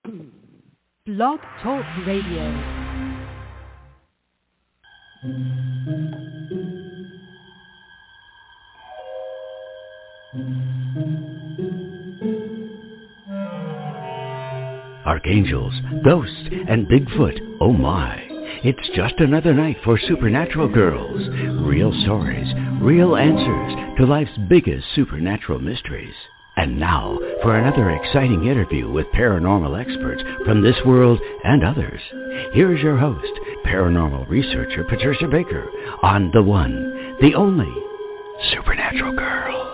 Blog Talk Radio. Archangels, ghosts, and Bigfoot, oh my. It's just another night for Supernatural Girls. Real stories, real answers to life's biggest supernatural mysteries. And now for another exciting interview with paranormal experts from this world and others. Here's your host, paranormal researcher Patricia Baker, on the one, the only Supernatural Girls.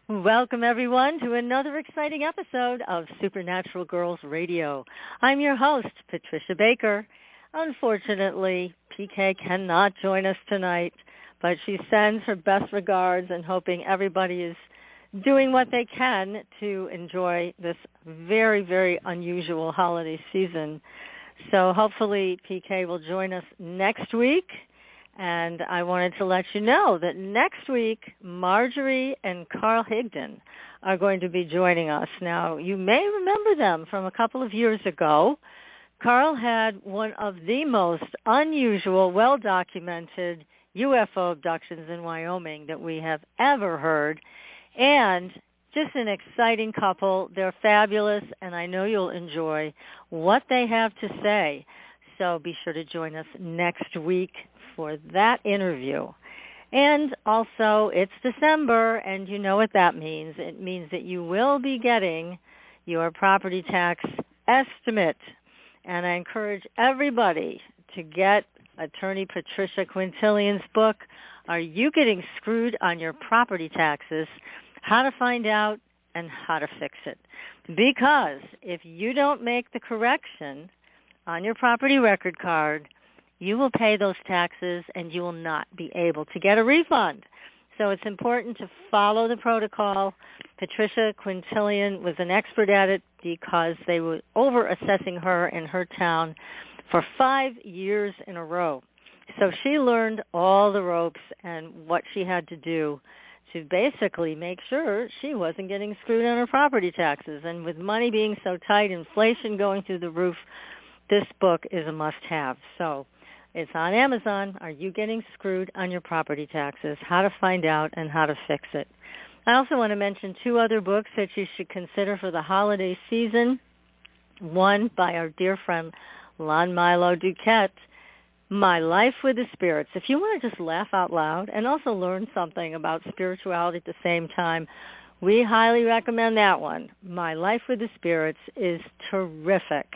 Welcome, everyone, to another exciting episode of Supernatural Girls Radio. I'm your host, Patricia Baker. Unfortunately, PK cannot join us tonight, but she sends her best regards and hoping everybody is doing what they can to enjoy this very, very unusual holiday season. So hopefully PK will join us next week. And I wanted to let you know that next week, Marjorie and Carl Higdon are going to be joining us. Now, you may remember them from a couple of years ago. Carl had one of the most unusual, well-documented UFO abductions in Wyoming that we have ever heard. And just an exciting couple. They're fabulous, and I know you'll enjoy what they have to say. So be sure to join us next week for that interview. And also, it's December, and you know what that means. It means that you will be getting your property tax estimate. And I encourage everybody to get Attorney Patricia Quintilian's book, Are You Getting Screwed on Your Property Taxes? How to Find Out and How to Fix It. Because if you don't make the correction on your property record card, you will pay those taxes and you will not be able to get a refund. So it's important to follow the protocol. Patricia Quintilian was an expert at it because they were over-assessing her in her town for 5 years in a row. So she learned all the ropes and what she had to do to basically make sure she wasn't getting screwed on her property taxes. And with money being so tight, inflation going through the roof, this book is a must-have. So it's on Amazon. Are You Getting Screwed on Your Property Taxes? How to Find Out and How to Fix It. I also want to mention two other books that you should consider for the holiday season. One by our dear friend Lon Milo Duquette, My Life with the Spirits. If you want to just laugh out loud and also learn something about spirituality at the same time, we highly recommend that one. My Life with the Spirits is terrific.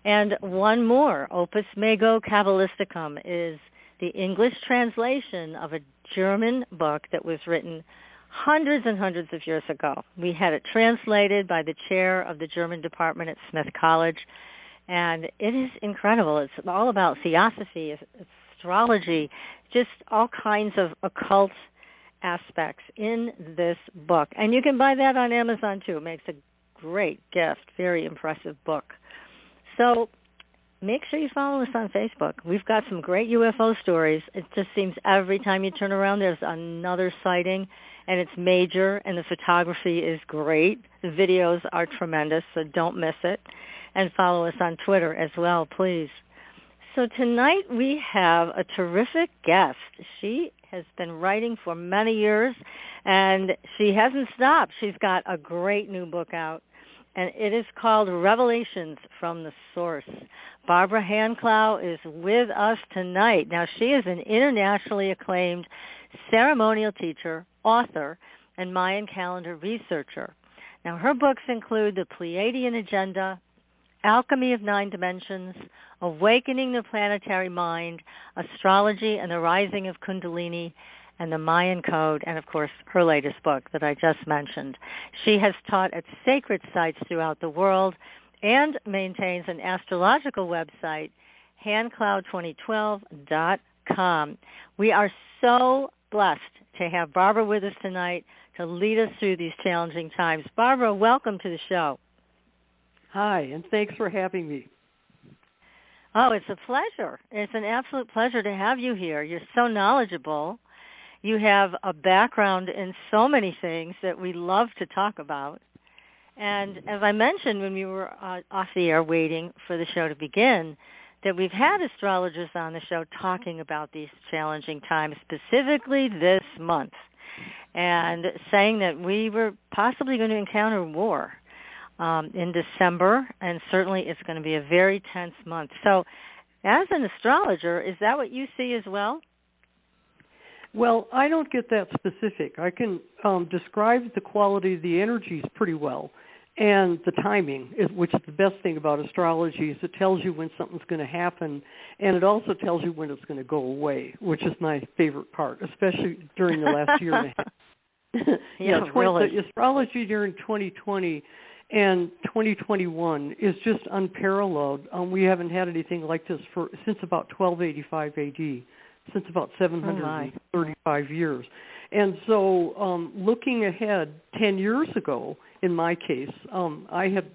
And one more, Opus Mago Kabbalisticum, is the English translation of a German book that was written hundreds and hundreds of years ago. We had it translated by the chair of the German department at Smith College, and it is incredible. It's all about theosophy, astrology, just all kinds of occult aspects in this book. And you can buy that on Amazon, too. It makes a great gift, very impressive book. So make sure you follow us on Facebook. We've got some great UFO stories. It just seems every time you turn around, there's another sighting, and it's major, and the photography is great. The videos are tremendous, so don't miss it. And follow us on Twitter as well, please. So tonight we have a terrific guest. She has been writing for many years, and she hasn't stopped. She's got a great new book out, and it is called Revelations from the Source. Barbara Clow is with us tonight. Now, she is an internationally acclaimed ceremonial teacher, author, and Mayan calendar researcher. Now, her books include The Pleiadian Agenda, Alchemy of Nine Dimensions, Awakening the Planetary Mind, Astrology and the Rising of Kundalini, and the Mayan Code, and, of course, her latest book that I just mentioned. She has taught at sacred sites throughout the world and maintains an astrological website, handcloud2012.com. We are so blessed to have Barbara with us tonight to lead us through these challenging times. Barbara, welcome to the show. Hi, and thanks for having me. Oh, it's a pleasure. It's an absolute pleasure to have you here. You're so knowledgeable. You have a background in so many things that we love to talk about. And as I mentioned when we were off the air waiting for the show to begin, that we've had astrologers on the show talking about these challenging times, specifically this month, and saying that we were possibly going to encounter war in December, and certainly it's going to be a very tense month. So as an astrologer, is that what you see as well? Well, I don't get that specific. I can describe the quality of the energies pretty well, and the timing, which is the best thing about astrology, is it tells you when something's going to happen, and it also tells you when it's going to go away, which is my favorite part, especially during the last year and a half. Really. The astrology during 2020 and 2021 is just unparalleled. We haven't had anything like this since about 1285 AD, since about 735 years. And so looking ahead 10 years ago, in my case, I had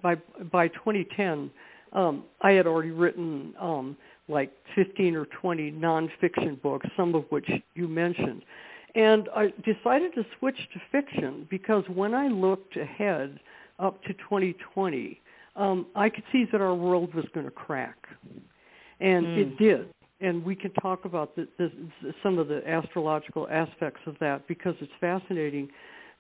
by 2010, I had already written like 15 or 20 nonfiction books, some of which you mentioned. And I decided to switch to fiction because when I looked ahead up to 2020, I could see that our world was going to crack. And it did. And we can talk about some of the astrological aspects of that because it's fascinating.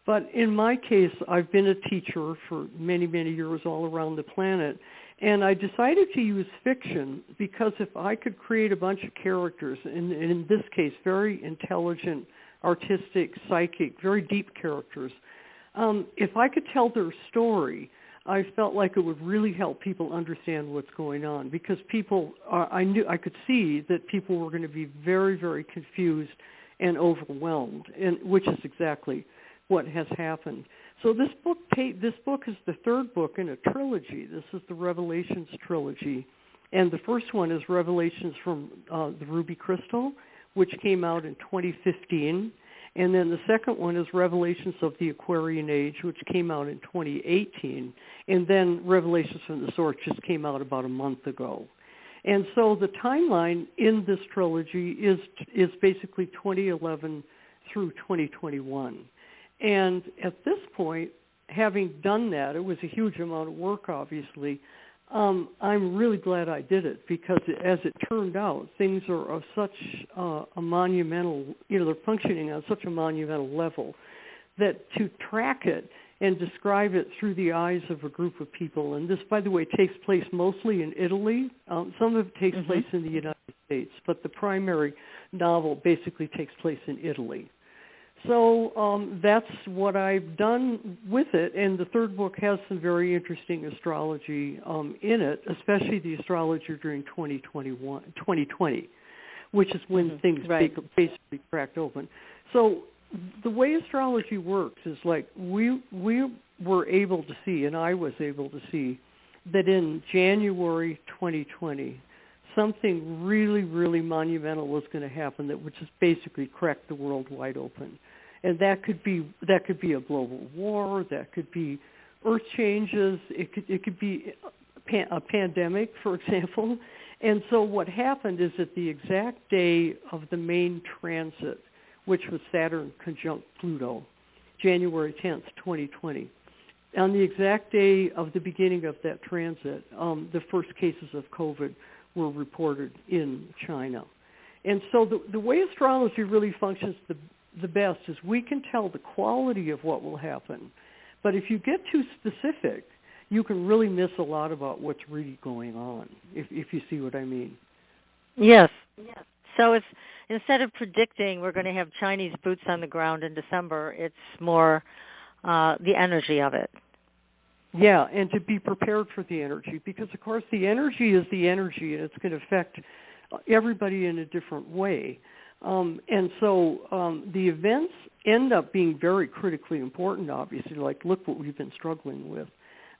But in my case, I've been a teacher for many, many years all around the planet, and I decided to use fiction because if I could create a bunch of characters, and in this case, very intelligent, artistic, psychic, very deep characters, if I could tell their story, I felt like it would really help people understand what's going on because I could see that people were going to be very, very confused and overwhelmed, and which is exactly what has happened. So this book is the third book in a trilogy. This is the Revelations trilogy, and the first one is Revelations from the Ruby Crystal, which came out in 2015. And then the second one is Revelations of the Aquarian Age, which came out in 2018. And then Revelations from the Source just came out about a month ago. And so the timeline in this trilogy is basically 2011 through 2021. And at this point, having done that, it was a huge amount of work, obviously. I'm really glad I did it because, as it turned out, things are of such a monumental, they're functioning on such a monumental level that to track it and describe it through the eyes of a group of people, and this, by the way, takes place mostly in Italy. Some of it takes place in the United States, but the primary novel basically takes place in Italy. So that's what I've done with it, and the third book has some very interesting astrology in it, especially the astrology during 2020, which is when things basically cracked open. So the way astrology works is like we were able to see, and I was able to see, that in January 2020, something really, really monumental was going to happen that would just basically crack the world wide open. And that could be a global war, that could be earth changes, it could be a pandemic, for example. And so what happened is that the exact day of the main transit, which was Saturn conjunct Pluto, January 10th, 2020, on the exact day of the beginning of that transit, the first cases of COVID were reported in China. And so the way astrology really functions the best is we can tell the quality of what will happen. But if you get too specific, you can really miss a lot about what's really going on, if you see what I mean. Yes. So it's instead of predicting we're going to have Chinese boots on the ground in December, it's more the energy of it. Yeah, and to be prepared for the energy, because, of course, the energy is the energy, and it's going to affect everybody in a different way. And so the events end up being very critically important, obviously, like look what we've been struggling with.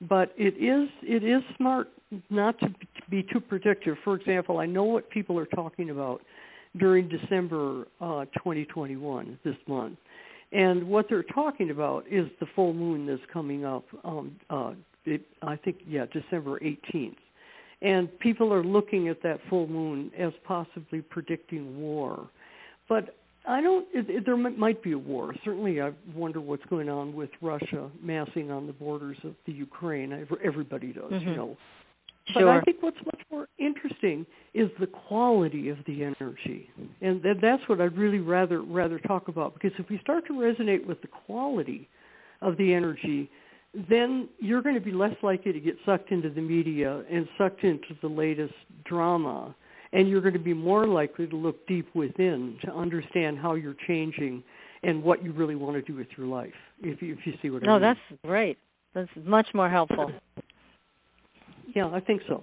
But it is smart not to be too predictive. For example, I know what people are talking about during December 2021, this month. And what they're talking about is the full moon that's coming up, December 18th. And people are looking at that full moon as possibly predicting war. But there might be a war. Certainly I wonder what's going on with Russia massing on the borders of the Ukraine. Everybody does, you know. But Sure. I think what's much more interesting is the quality of the energy. And that's what I'd really rather talk about, because if we start to resonate with the quality of the energy, then you're going to be less likely to get sucked into the media and sucked into the latest drama, and you're going to be more likely to look deep within to understand how you're changing and what you really want to do with your life, if you see what I mean. No, that's great. That's much more helpful. Yeah, I think so.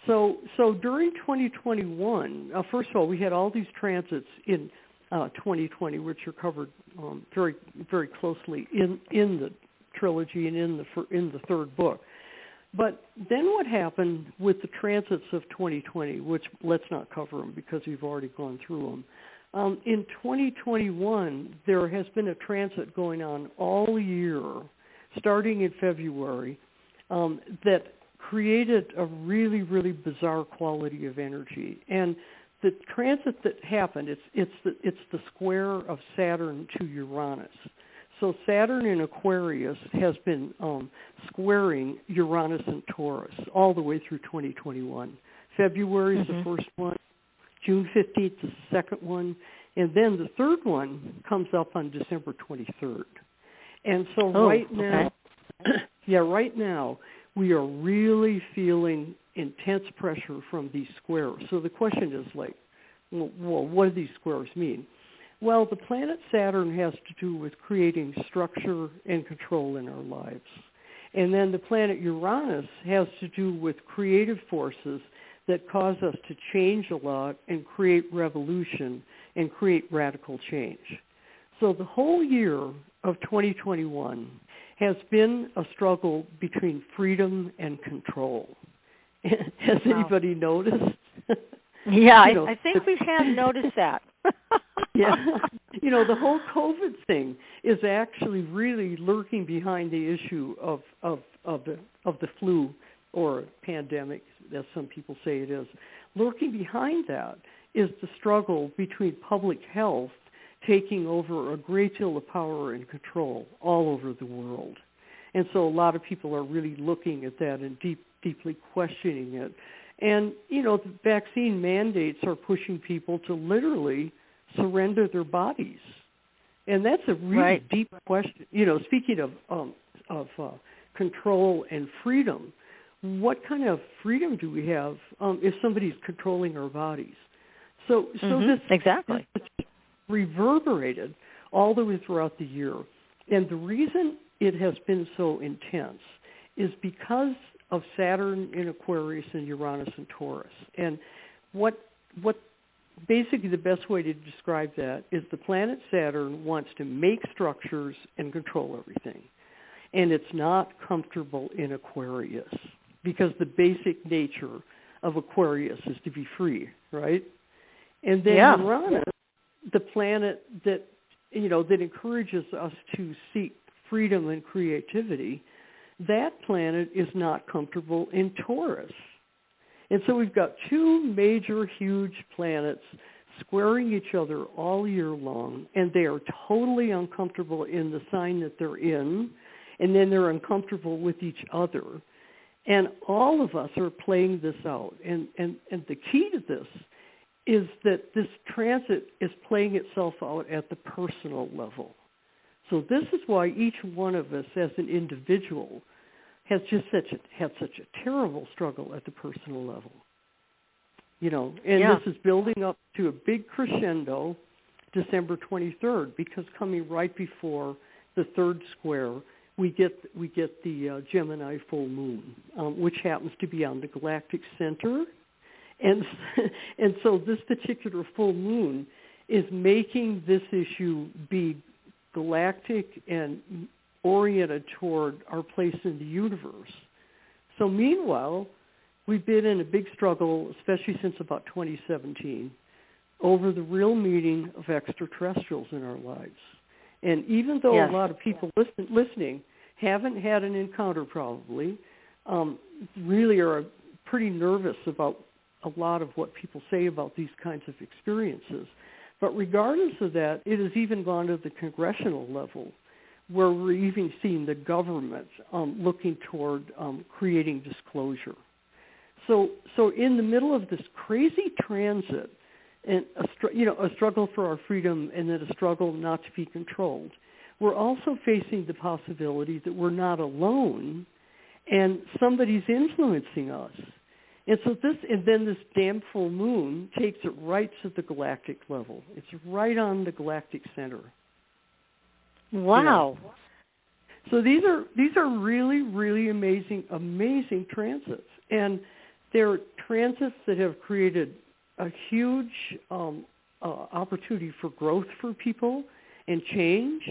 So during 2021, first of all, we had all these transits in 2020, which are covered very, very closely in the trilogy and in the third book. But then what happened with the transits of 2020, which let's not cover them because we've already gone through them. In 2021, there has been a transit going on all year, starting in February, that created a really, really bizarre quality of energy. And the transit that happened, it's the square of Saturn to Uranus. So Saturn in Aquarius has been squaring Uranus and Taurus all the way through 2021. February is the first one, June 15th is the second one, and then the third one comes up on December 23rd. And so right now, we are really feeling intense pressure from these squares. So the question is like, well, what do these squares mean? Well, the planet Saturn has to do with creating structure and control in our lives. And then the planet Uranus has to do with creative forces that cause us to change a lot and create revolution and create radical change. So the whole year of 2021 has been a struggle between freedom and control. Has anybody noticed? Yeah, I think we have noticed that. Yeah, the whole COVID thing is actually really lurking behind the issue of the flu or pandemic, as some people say it is. Lurking behind that is the struggle between public health taking over a great deal of power and control all over the world. And so a lot of people are really looking at that and deeply questioning it. And, the vaccine mandates are pushing people to literally surrender their bodies. And that's a really deep question. Speaking of control and freedom, what kind of freedom do we have if somebody's controlling our bodies? So this exactly reverberated all the way throughout the year. And the reason it has been so intense is because of Saturn in Aquarius and Uranus in Taurus. And what basically the best way to describe that is the planet Saturn wants to make structures and control everything. And it's not comfortable in Aquarius because the basic nature of Aquarius is to be free, right? And then Uranus, the planet that encourages us to seek freedom and creativity, that planet is not comfortable in Taurus. And so we've got two major, huge planets squaring each other all year long, and they are totally uncomfortable in the sign that they're in, and then they're uncomfortable with each other. And all of us are playing this out. And the key to this is that this transit is playing itself out at the personal level. So this is why each one of us as an individual has just had such a terrible struggle at the personal level. This is building up to a big crescendo December 23rd, because coming right before the third square, we get the Gemini full moon, which happens to be on the galactic center. And so this particular full moon is making this issue be galactic and oriented toward our place in the universe. So meanwhile, we've been in a big struggle, especially since about 2017, over the real meaning of extraterrestrials in our lives. And even though a lot of people listening haven't had an encounter probably, really are pretty nervous about a lot of what people say about these kinds of experiences. But regardless of that, it has even gone to the congressional level, where we're even seeing the government looking toward creating disclosure. So in the middle of this crazy transit, and a struggle for our freedom, and then a struggle not to be controlled, we're also facing the possibility that we're not alone, and somebody's influencing us. And so then this damn full moon takes it right to the galactic level. It's right on the galactic center. Wow. So these are really, really amazing transits, and they're transits that have created a huge opportunity for growth for people and change.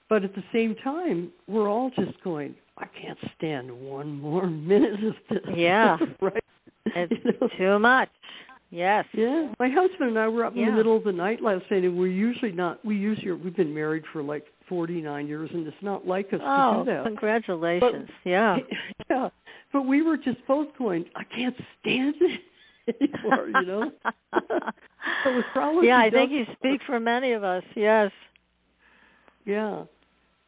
But at the same time, we're all just going, I can't stand one more minute of this. Yeah. Right? It's too much. Yes. Yeah. My husband and I were up in the middle of the night last night, and we've been married for like 49 years, and it's not like us to do that. Congratulations. Yeah. But we were just both going, I can't stand it anymore, So astrology I think you speak for many of us, yes. Yeah.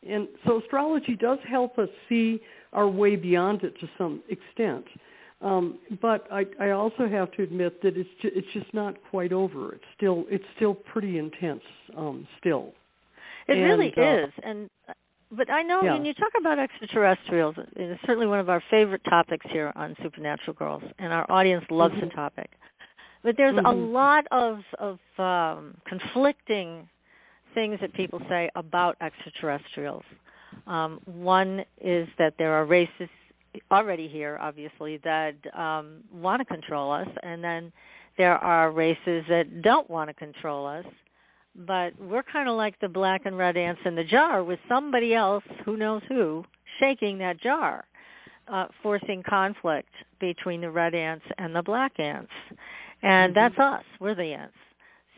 And so astrology does help us see our way beyond it to some extent. But I also have to admit that it's just not quite over. It's still pretty intense. Still, it really is. But I know when you talk about extraterrestrials, it's certainly one of our favorite topics here on Supernatural Girls, and our audience loves the topic. But there's a lot of conflicting things that people say about extraterrestrials. One is that there are races already here, obviously, that want to control us, and then there are races that don't want to control us, but we're kind of like the black and red ants in the jar with somebody else, who knows who, shaking that jar, forcing conflict between the red ants and the black ants. And that's us. We're the ants.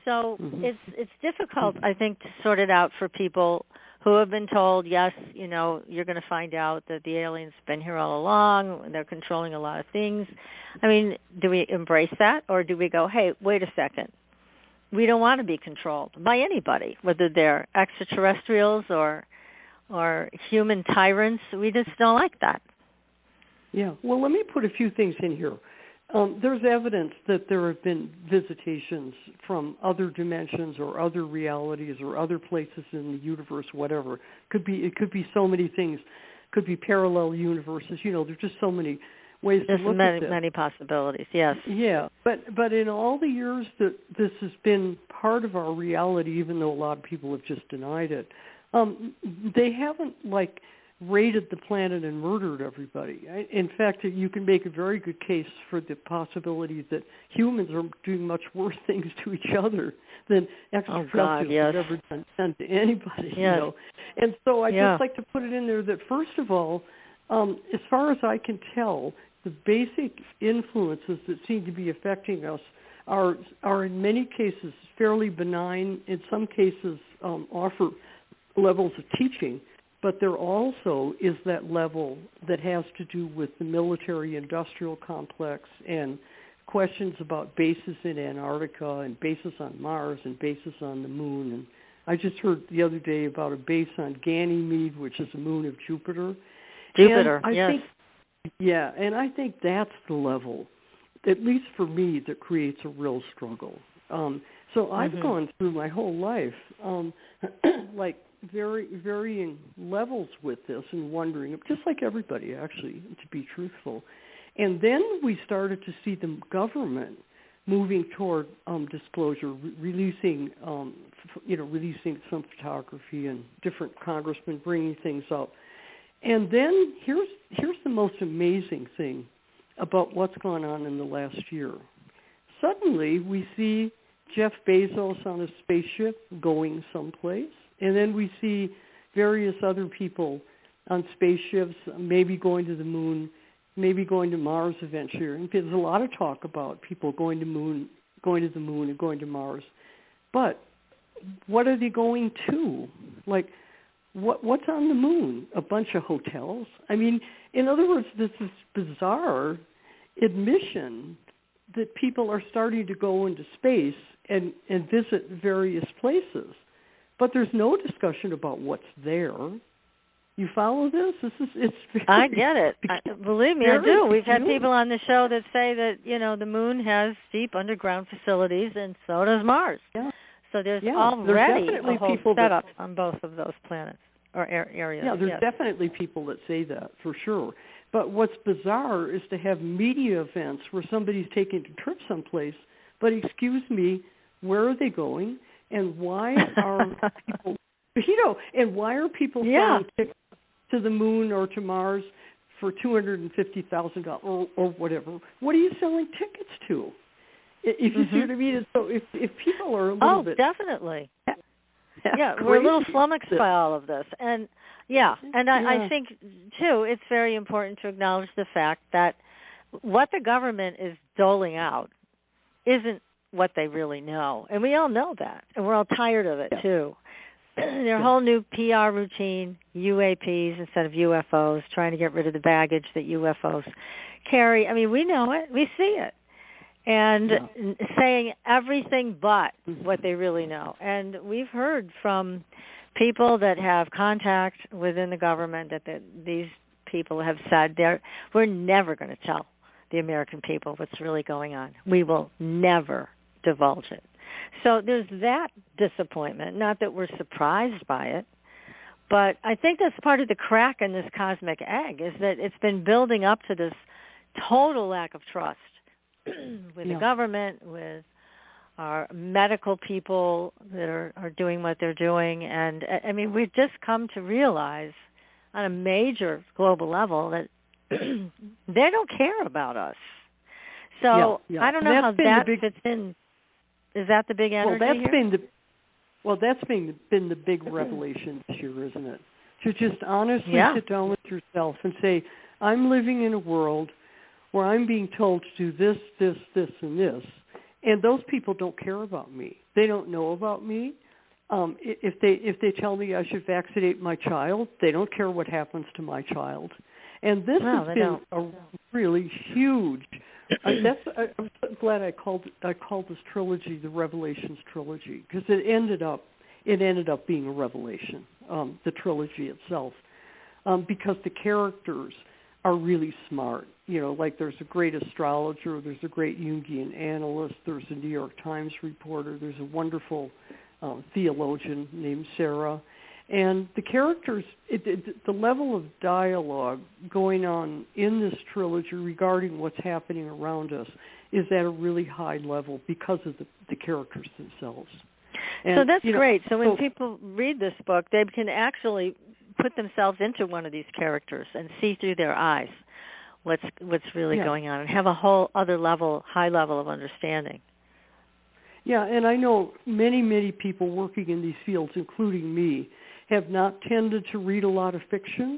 So it's difficult, I think, to sort it out for people who have been told, yes, you're going to find out that the aliens have been here all along, and they're controlling a lot of things. I mean, do we embrace that, or do we go, hey, wait a second, we don't want to be controlled by anybody, whether they're extraterrestrials or human tyrants? We just don't like that. Yeah. Well, let me put a few things in here. There's evidence that there have been visitations from other dimensions or other realities or other places in the universe, whatever. It could be so many things. Could be parallel universes. There's just so many ways to look at this. Many possibilities, yes. Yeah, but in all the years that this has been part of our reality, even though a lot of people have just denied it, they haven't, raided the planet and murdered everybody. In fact, you can make a very good case for the possibility that humans are doing much worse things to each other than extraterrestrials have ever done to anybody. And so I just like to put it in there that, first of all, as far as I can tell, the basic influences that seem to be affecting us are in many cases fairly benign. In some cases, offer levels of teaching. But there also is that level that has to do with the military-industrial complex and questions about bases in Antarctica and bases on Mars and bases on the moon. And I just heard the other day about a base on Ganymede, which is a moon of Jupiter. And I think that's the level, at least for me, that creates a real struggle. So I've gone through my whole life, varying levels with this and wondering, just like everybody, actually, to be truthful. And then we started to see the government moving toward disclosure, releasing some photography and different congressmen bringing things up. And then here's the most amazing thing about what's gone on in the last year. Suddenly, we see Jeff Bezos on a spaceship going someplace. And then we see various other people on spaceships, maybe going to the moon, maybe going to Mars eventually. And there's a lot of talk about people going to the moon, and going to Mars. But what are they going to? what's on the moon? A bunch of hotels? I mean, in other words, this is bizarre admission that people are starting to go into space and visit various places. But there's no discussion about what's there. You follow this? It's very, I get it. Believe me, I do. We've had peculiar. people on the show that say that, the moon has deep underground facilities, and so does Mars. Yeah. So there's there's already definitely a whole people setup on both of those planets or areas. Yeah, there's definitely people that say that, for sure. But what's bizarre is to have media events where somebody's taking a trip someplace, but excuse me, where are they going? And why are people, and why are people selling tickets to the moon or to Mars for $250,000 or whatever? What are you selling tickets to? If you see what I mean. So if people are a little bit... definitely. Yeah, we're a little flummoxed by all of this. And, I think, too, it's very important to acknowledge the fact that what the government is doling out isn't what they really know. And we all know that. And we're all tired of it, too. Their whole new PR routine, UAPs instead of UFOs, trying to get rid of the baggage that UFOs carry. I mean, we know it. We see it. And saying everything but what they really know. And we've heard from people that have contact within the government that these people have said we're never going to tell the American people what's really going on. We will never divulge it. So there's that disappointment, not that we're surprised by it, but I think that's part of the crack in this cosmic egg is that it's been building up to this total lack of trust with the government, with our medical people that are doing what they're doing. And, I mean, we've just come to realize on a major global level that they don't care about us. So I don't know how that fits in. Is that the big energy that's been the big revelation this year, isn't it? To just honestly sit down with yourself and say, I'm living in a world where I'm being told to do this, this, this, and this, and those people don't care about me. They don't know about me. If they tell me I should vaccinate my child, they don't care what happens to my child. And this has been a really huge. I'm so glad I called this trilogy the Revelations trilogy, because it ended up being a revelation, the trilogy itself, because the characters are really smart. Like there's a great astrologer, there's a great Jungian analyst, there's a New York Times reporter, there's a wonderful theologian named Sarah. And the characters, the level of dialogue going on in this trilogy regarding what's happening around us is at a really high level because of the characters themselves. And, so that's great. So when people read this book, they can actually put themselves into one of these characters and see through their eyes what's really going on and have a whole other high level of understanding. Yeah, and I know many, many people working in these fields, including me, have not tended to read a lot of fiction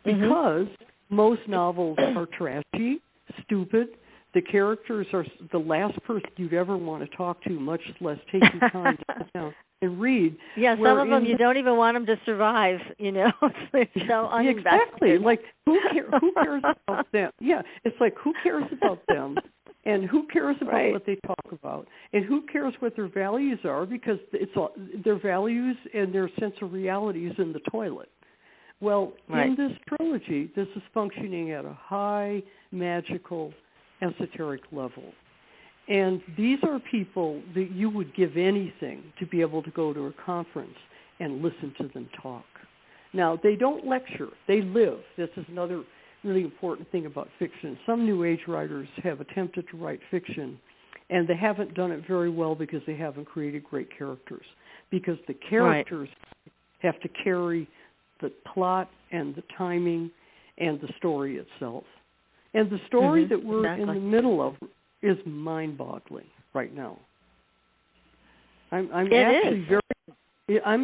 because most novels are trashy, stupid. The characters are the last person you'd ever want to talk to, much less take your time to sit down and read. Yeah, some of them you don't even want them to survive, They're so uninvested. Exactly. Like, who cares about them? Yeah, it's like, who cares about them? And who cares about what they talk about? And who cares what their values are? Because it's all, their values and their sense of reality is in the toilet. Well, in this trilogy, this is functioning at a high, magical, esoteric level. And these are people that you would give anything to be able to go to a conference and listen to them talk. Now, they don't lecture. They live. This is another really important thing about fiction. Some New Age writers have attempted to write fiction, and they haven't done it very well because they haven't created great characters. Because the characters have to carry the plot and the timing and the story itself. And the story that we're in the middle of is mind-boggling right now. I'm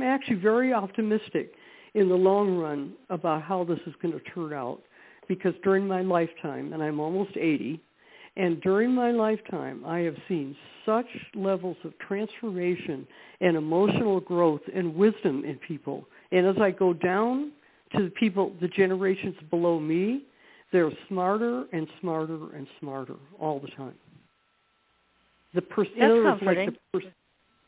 actually very optimistic in the long run about how this is going to turn out, because during my lifetime, and I'm almost 80, and during my lifetime I have seen such levels of transformation and emotional growth and wisdom in people And as I go down to the people, the generations below me, they're smarter and smarter and smarter all the time. The comforting.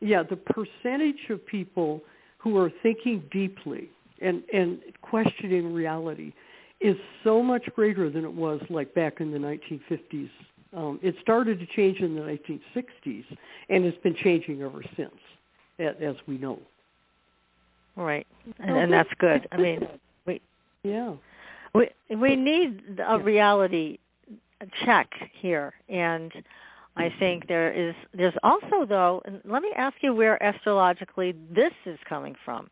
The percentage of people who are thinking deeply and questioning reality is so much greater than it was like back in the 1950s. It started to change in the 1960s, and it's been changing ever since, as we know. Right, and that's good. I mean, we need a reality check here, and I think there's also, though, and let me ask you where astrologically this is coming from.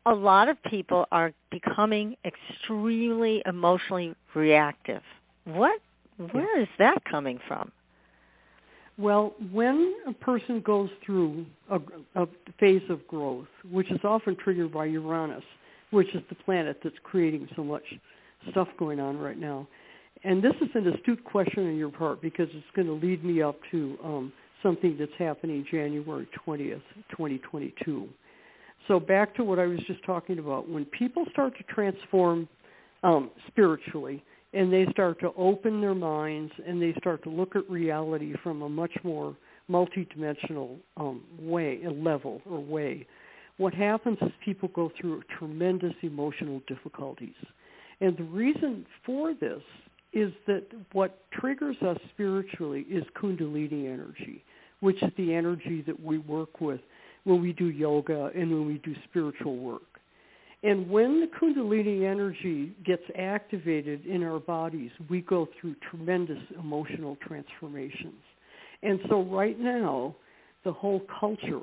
A lot of people are becoming extremely emotionally reactive. Where is that coming from? Well, when a person goes through a phase of growth, which is often triggered by Uranus, which is the planet that's creating so much stuff going on right now, and this is an astute question on your part because it's going to lead me up to something that's happening January 20th, 2022. So back to what I was just talking about. When people start to transform spiritually, and they start to open their minds, and they start to look at reality from a much more multidimensional way, what happens is people go through tremendous emotional difficulties. And the reason for this is that what triggers us spiritually is Kundalini energy, which is the energy that we work with when we do yoga and when we do spiritual work. And when the Kundalini energy gets activated in our bodies, we go through tremendous emotional transformations. And so right now, the whole culture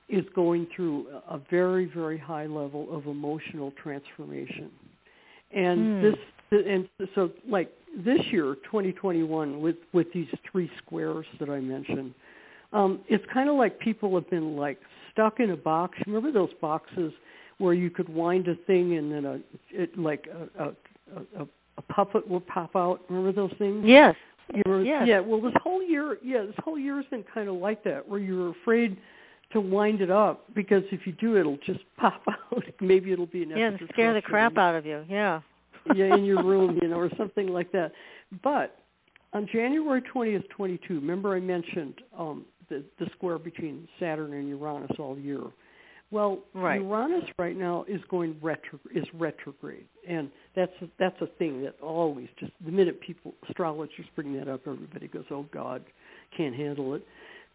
is going through a very, very high level of emotional transformation. And so like this year, 2021, with these three squares that I mentioned, it's kind of like people have been like stuck in a box. Remember those boxes where you could wind a thing and then a puppet would pop out? Remember those things? Yes. Yes. Yeah. Well, this whole year has been kind of like that, where you're afraid to wind it up because if you do, it'll just pop out. Maybe it'll be an and scare the crap out of you. Yeah. Yeah, in your room, or something like that. But on January 20th, 22, remember I mentioned the square between Saturn and Uranus all year. Well, right. Uranus right now is going retrograde, and that's a thing that always, just the minute astrologers bring that up, everybody goes, "Oh God, can't handle it."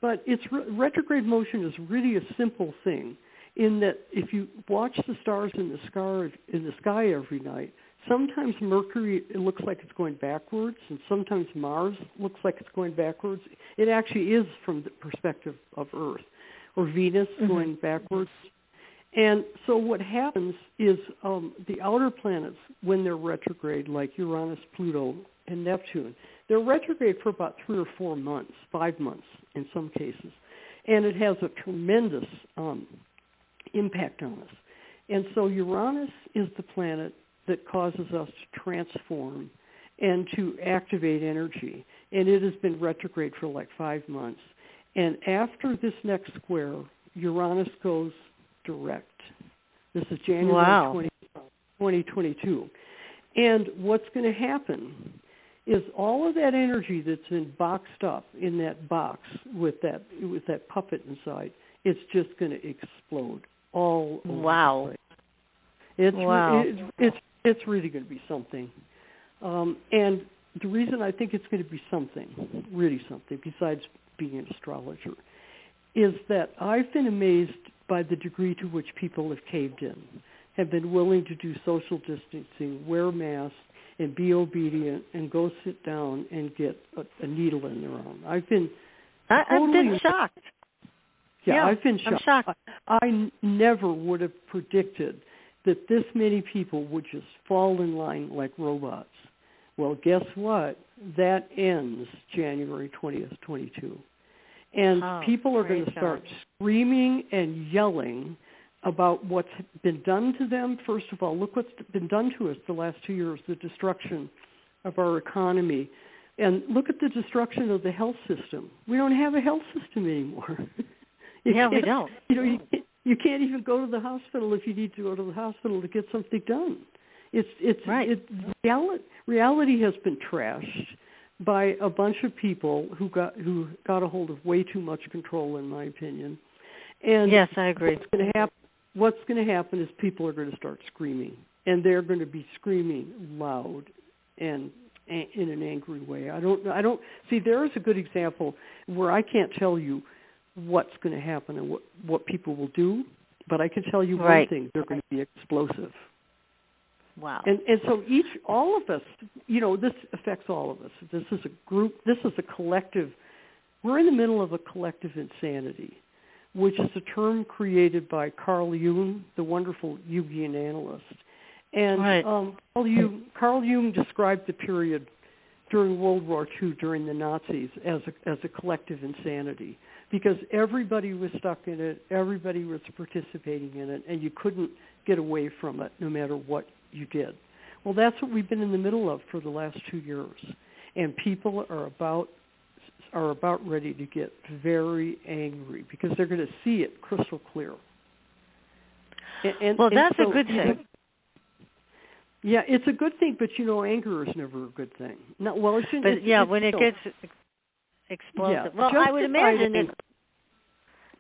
But retrograde motion is really a simple thing, in that if you watch the stars in the sky every night, sometimes Mercury, it looks like it's going backwards, and sometimes Mars looks like it's going backwards. It actually is from the perspective of Earth, or Venus going backwards. And so what happens is the outer planets, when they're retrograde, like Uranus, Pluto, and Neptune, they're retrograde for about 3 or 4 months, 5 months in some cases. And it has a tremendous impact on us. And so Uranus is the planet that causes us to transform and to activate energy. And it has been retrograde for like 5 months. And after this next square, Uranus goes direct. This is January 2022. And what's going to happen is all of that energy that's been boxed up in that box with that puppet inside, it's just going to explode all over the place. It's really going to be something. And the reason I think it's going to be something, really something, besides being an astrologer, is that I've been amazed by the degree to which people have caved in, have been willing to do social distancing, wear masks, and be obedient, and go sit down and get a needle in their arm. I've been shocked. Yeah, I've been shocked. I'm shocked. I never would have predicted that this many people would just fall in line like robots. Well, guess what? That ends January 20th, 22. And people are going to start screaming and yelling about what's been done to them. First of all, look what's been done to us the last 2 years, the destruction of our economy. And look at the destruction of the health system. We don't have a health system anymore. We don't. You can't even go to the hospital if you need to go to the hospital to get something done. It's right. Reality has been trashed by a bunch of people who got a hold of way too much control, in my opinion. And yes, I agree. What's going to happen is people are going to start screaming, and they're going to be screaming loud and in an angry way. I don't see. There is a good example where I can't tell you what's going to happen and what people will do, but I can tell you one thing: they're going to be explosive. Wow. And so all of us, this affects all of us. This is a group. This is a collective. We're in the middle of a collective insanity, which is a term created by Carl Jung, the wonderful Jungian analyst. And Carl Jung described the period during World War II, during the Nazis, as a collective insanity, because everybody was stuck in it, everybody was participating in it, and you couldn't get away from it no matter what you did. Well, that's what we've been in the middle of for the last 2 years, and people are about ready to get very angry because they're going to see it crystal clear. Well, that's a good thing. Yeah, it's a good thing, but anger is never a good thing. No, well, when it gets explosive. Yeah, well, I would imagine it.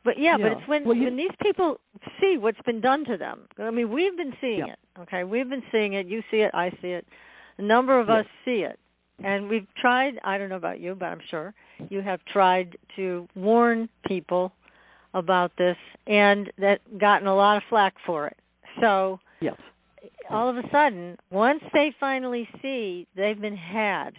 But but it's when these people see what's been done to them. I mean, we've been seeing it. Okay, we've been seeing it. You see it. I see it. A number of us see it, and we've tried. I don't know about you, but I'm sure you have tried to warn people about this, and that gotten a lot of flack for it. So all of a sudden, once they finally see they've been had,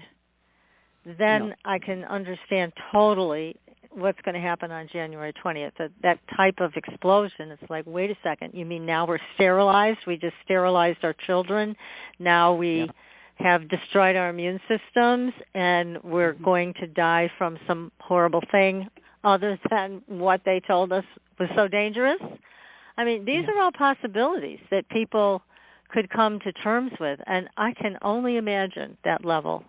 then I can understand totally what's going to happen on January 20th. That type of explosion, it's like, wait a second, you mean now we're sterilized? We just sterilized our children. Now we have destroyed our immune systems, and we're going to die from some horrible thing other than what they told us was so dangerous? I mean, these are all possibilities that people could come to terms with, and I can only imagine that level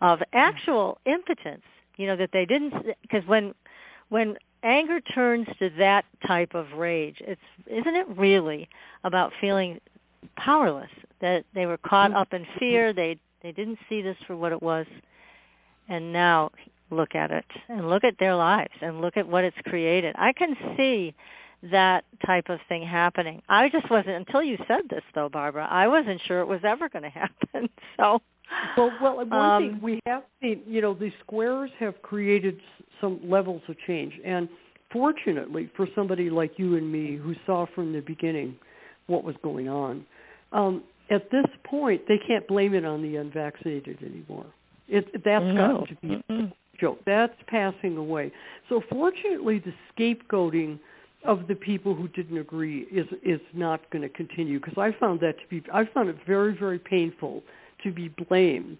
of actual impotence, that they didn't, because when anger turns to that type of rage, isn't it really about feeling powerless, that they were caught up in fear, they didn't see this for what it was, and now look at it, and look at their lives, and look at what it's created. I can see that type of thing happening. I just wasn't, until you said this, though, Barbara, I wasn't sure it was ever going to happen, so... Well, one thing we have seen, these squares have created some levels of change. And fortunately, for somebody like you and me who saw from the beginning what was going on, at this point, they can't blame it on the unvaccinated anymore. That's got to be a joke. That's passing away. So fortunately, the scapegoating of the people who didn't agree is not going to continue, because I found it very, very painful to be blamed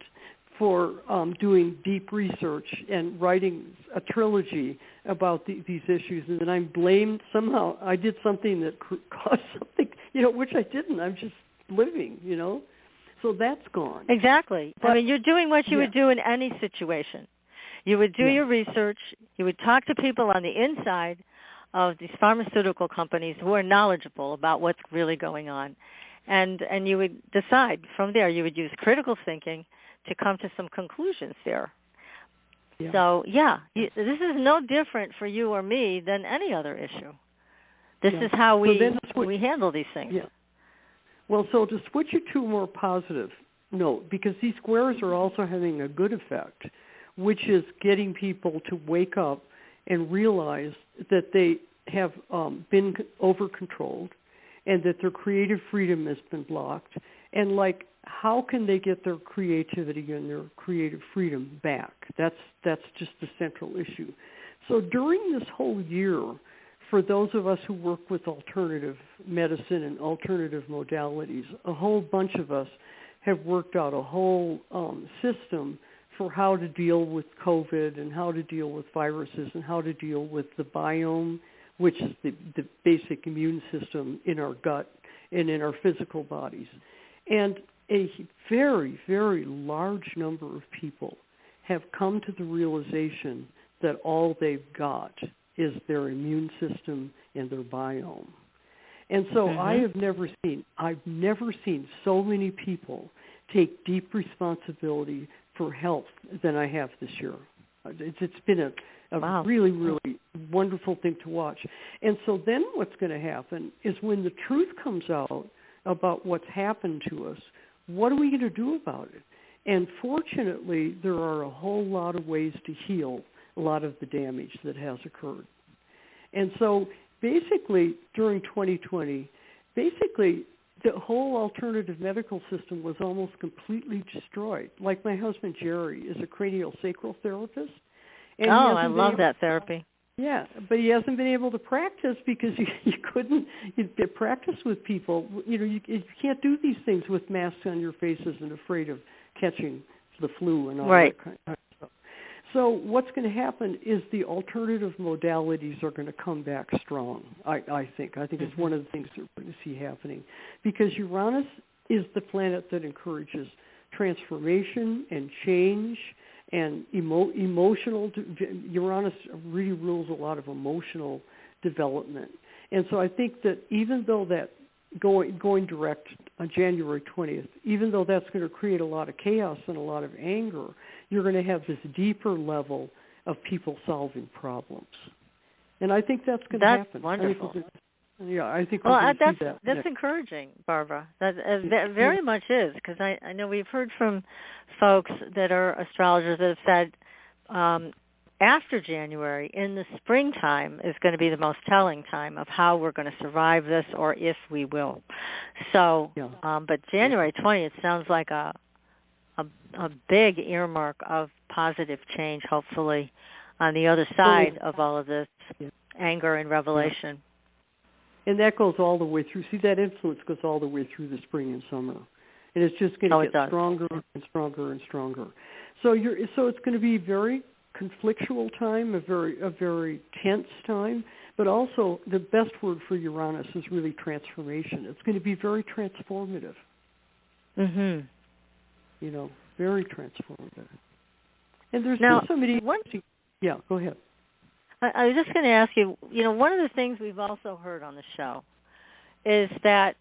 for doing deep research and writing a trilogy about these issues, and then I'm blamed somehow. I did something that caused something, which I didn't. I'm just living, So that's gone. Exactly. But, I mean, you're doing what you would do in any situation. You would do your research. You would talk to people on the inside of these pharmaceutical companies who are knowledgeable about what's really going on. And you would decide from there. You would use critical thinking to come to some conclusions there. Yeah. So, this is no different for you or me than any other issue. This is how we handle these things. Yeah. Well, so to switch it to a more positive note, because these squares are also having a good effect, which is getting people to wake up and realize that they have been over-controlled, and that their creative freedom has been blocked, and how can they get their creativity and their creative freedom back? That's just the central issue. So during this whole year, for those of us who work with alternative medicine and alternative modalities, a whole bunch of us have worked out a whole system for how to deal with COVID and how to deal with viruses and how to deal with the biome, which is the basic immune system in our gut and in our physical bodies. And a very, very large number of people have come to the realization that all they've got is their immune system and their biome. And so I've never seen so many people take deep responsibility for health than I have this year. It's been a really, really wonderful thing to watch. And so then what's going to happen is when the truth comes out about what's happened to us, what are we going to do about it? And fortunately, there are a whole lot of ways to heal a lot of the damage that has occurred. And so basically, during 2020, the whole alternative medical system was almost completely destroyed. Like my husband, Jerry, is a craniosacral therapist. And I love that therapy. Yeah, but he hasn't been able to practice because you couldn't practice with people. You can't do these things with masks on your faces and afraid of catching the flu and all that kind of stuff. So what's going to happen is the alternative modalities are going to come back strong, I think. I think it's one of the things that we're going to see happening. Because Uranus is the planet that encourages transformation and change and emotional. Uranus really rules a lot of emotional development. And so I think that even though that going direct on January 20th, even though that's going to create a lot of chaos and a lot of anger, you're going to have this deeper level of people solving problems. And I think that's going to happen. That's wonderful. I think we're going to see that. That's encouraging, Barbara. That very much is, because I know we've heard from folks that are astrologers that have said after January, in the springtime, is going to be the most telling time of how we're going to survive this, or if we will. So, but January 20th sounds like a big earmark of positive change, hopefully, on the other side of all of this anger and revelation. And that goes all the way through. See, that influence goes all the way through the spring and summer. And it's just going to get stronger and stronger and stronger. So it's going to be very conflictual time, a very tense time, but also the best word for Uranus is really transformation. It's going to be very transformative. Very transformative. And there's just so many... Yeah, go ahead. I was just going to ask you, one of the things we've also heard on the show is that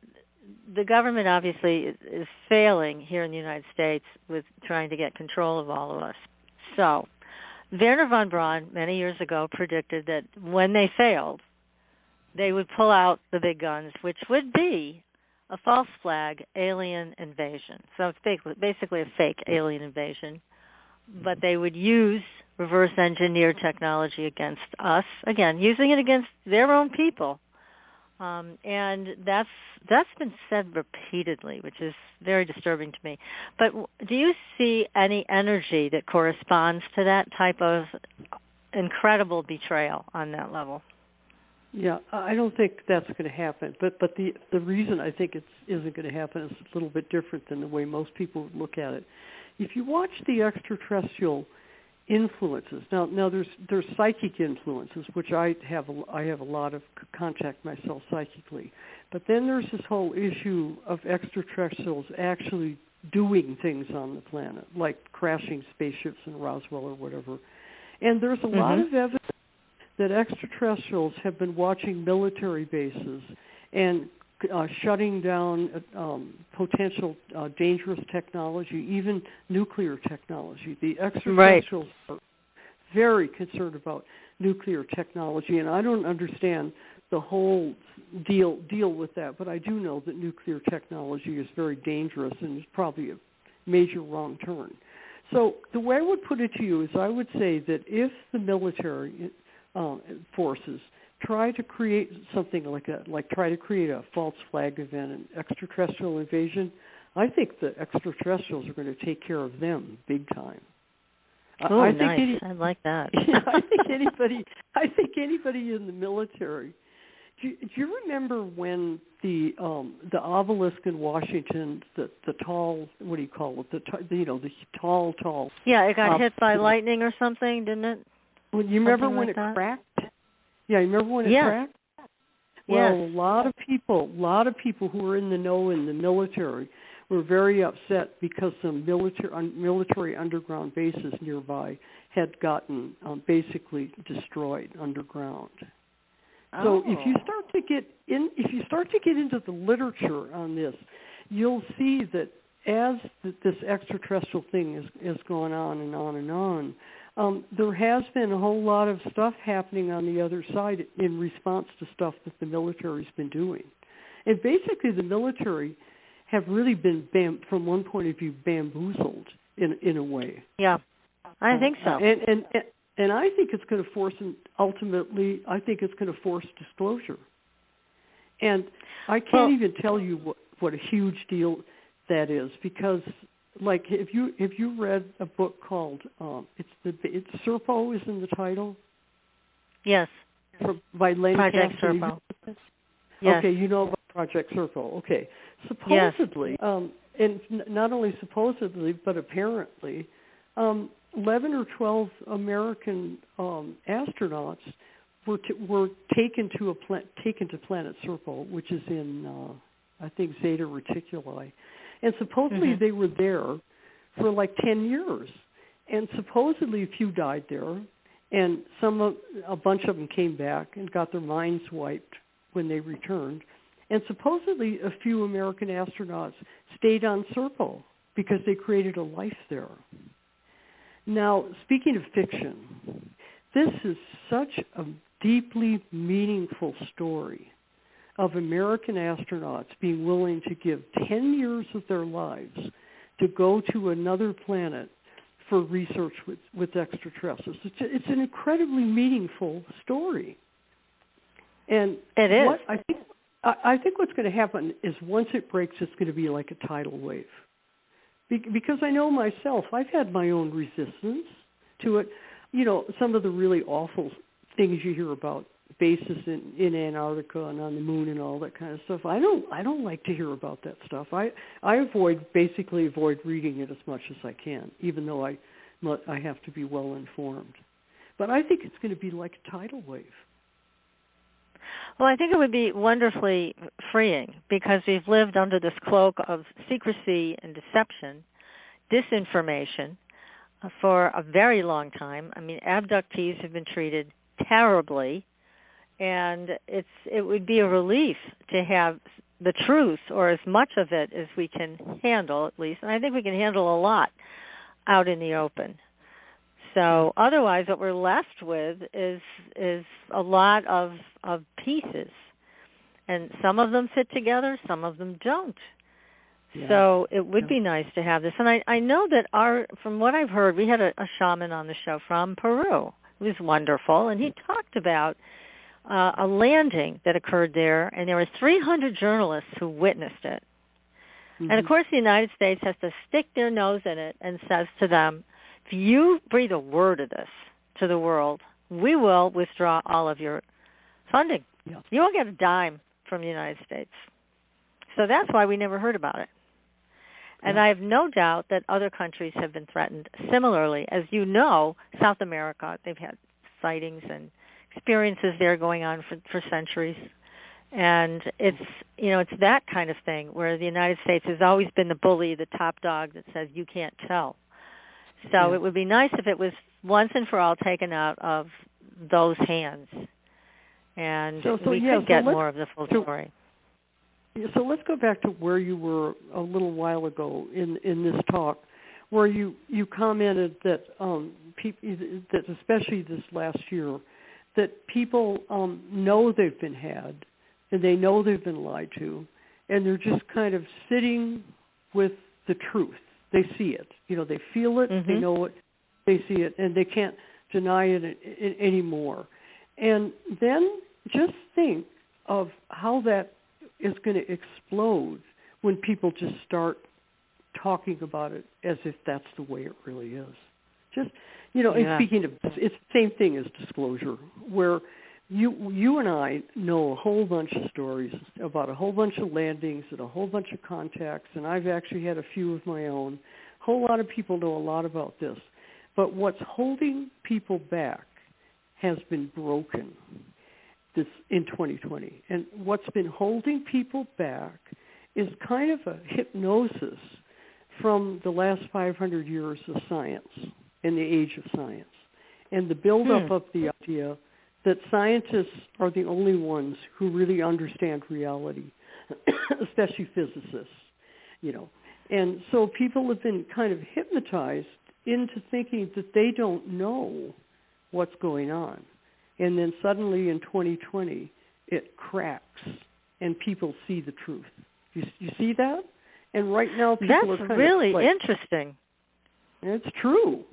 the government obviously is failing here in the United States with trying to get control of all of us. So Wernher von Braun many years ago predicted that when they failed, they would pull out the big guns, which would be a false flag alien invasion. So it's basically a fake alien invasion. But they would use reverse engineer technology against us, again, using it against their own people. And that's been said repeatedly, which is very disturbing to me. But do you see any energy that corresponds to that type of incredible betrayal on that level? Yeah, I don't think that's going to happen. But the reason I think it isn't going to happen is a little bit different than the way most people would look at it. If you watch the extraterrestrial influences, now there's psychic influences, which I have a lot of contact myself psychically, but then there's this whole issue of extraterrestrials actually doing things on the planet, like crashing spaceships in Roswell or whatever. And there's a lot of evidence that extraterrestrials have been watching military bases and shutting down potential dangerous technology, even nuclear technology. The extraterrestrials are very concerned about nuclear technology, and I don't understand the whole deal with that, but I do know that nuclear technology is very dangerous and is probably a major wrong turn. So the way I would put it to you is I would say that if the military forces try to create something try to create a false flag event, an extraterrestrial invasion, I think the extraterrestrials are going to take care of them big time. Oh, nice. I like that. I think anybody in the military. Do you remember when the obelisk in Washington, the tall, what do you call it? The tall. Yeah, it got hit by lightning or something, didn't it? Well, you remember when it cracked? Yeah, you remember when it cracked? Well, a lot of people who were in the know in the military were very upset because some military underground bases nearby had gotten basically destroyed underground. So if you start to get into the literature on this, you'll see that as this extraterrestrial thing is going on and on and on, there has been a whole lot of stuff happening on the other side in response to stuff that the military's been doing. And basically the military have really been, from one point of view, bamboozled in a way. Yeah, I think so. And I think it's going to force, ultimately, I think it's going to force disclosure. And I can't even tell you what a huge deal that is, because, like, if you read a book called it's Serpo is in the title. Yes. By Lenny Project Serpo. Yes. Okay, you know about Project Serpo. Okay. Supposedly, and not only supposedly, but apparently, 11 or 12 American astronauts were taken to planet Serpo, which is in I think Zeta Reticuli, and supposedly they were there for like 10 years, and supposedly a few died there, and a bunch of them came back and got their minds wiped when they returned, and supposedly a few American astronauts stayed on Serpo because they created a life there. Now, speaking of fiction, this is such a deeply meaningful story of American astronauts being willing to give 10 years of their lives to go to another planet for research with extraterrestrials. It's an incredibly meaningful story. And it is. I think what's going to happen is once it breaks, it's going to be like a tidal wave. Because I know myself, I've had my own resistance to it. You know, some of the really awful things you hear about bases in Antarctica and on the moon and all that kind of stuff. I don't like to hear about that stuff. I basically avoid reading it as much as I can, even though I have to be well informed. But I think it's going to be like a tidal wave. Well, I think it would be wonderfully freeing because we've lived under this cloak of secrecy and deception, disinformation for a very long time. I mean, abductees have been treated terribly, and it would be a relief to have the truth, or as much of it as we can handle, at least. And I think we can handle a lot out in the open. So otherwise, what we're left with is a lot of pieces, and some of them fit together, some of them don't. Yeah. So it would be nice to have this. And I know that from what I've heard, we had a shaman on the show from Peru. It was wonderful, and he talked about a landing that occurred there, and there were 300 journalists who witnessed it. Mm-hmm. And of course, the United States has to stick their nose in it and says to them, if you breathe a word of this to the world, we will withdraw all of your funding. Yeah. You won't get a dime from the United States. So that's why we never heard about it. And I have no doubt that other countries have been threatened similarly. As you know, South America, they've had sightings and experiences there going on for centuries. And it's that kind of thing where the United States has always been the bully, the top dog that says you can't tell. So it would be nice if it was once and for all taken out of those hands, and we could get more of the full story. So let's go back to where you were a little while ago in this talk, where you commented that that especially this last year, that people know they've been had, and they know they've been lied to, and they're just kind of sitting with the truth. They see it, they feel it, they know it, they see it, and they can't deny it anymore. And then just think of how that is going to explode when people just start talking about it as if that's the way it really is. Just, and speaking of, it's the same thing as disclosure, where you and I know a whole bunch of stories about a whole bunch of landings and a whole bunch of contacts, and I've actually had a few of my own. A whole lot of people know a lot about this. But what's holding people back has been broken in 2020. And what's been holding people back is kind of a hypnosis from the last 500 years of science and the age of science, and the buildup of the idea that scientists are the only ones who really understand reality, especially physicists, And so people have been kind of hypnotized into thinking that they don't know what's going on. And then suddenly in 2020, it cracks and people see the truth. You see that? And right now people are kind really of like, interesting. And it's true.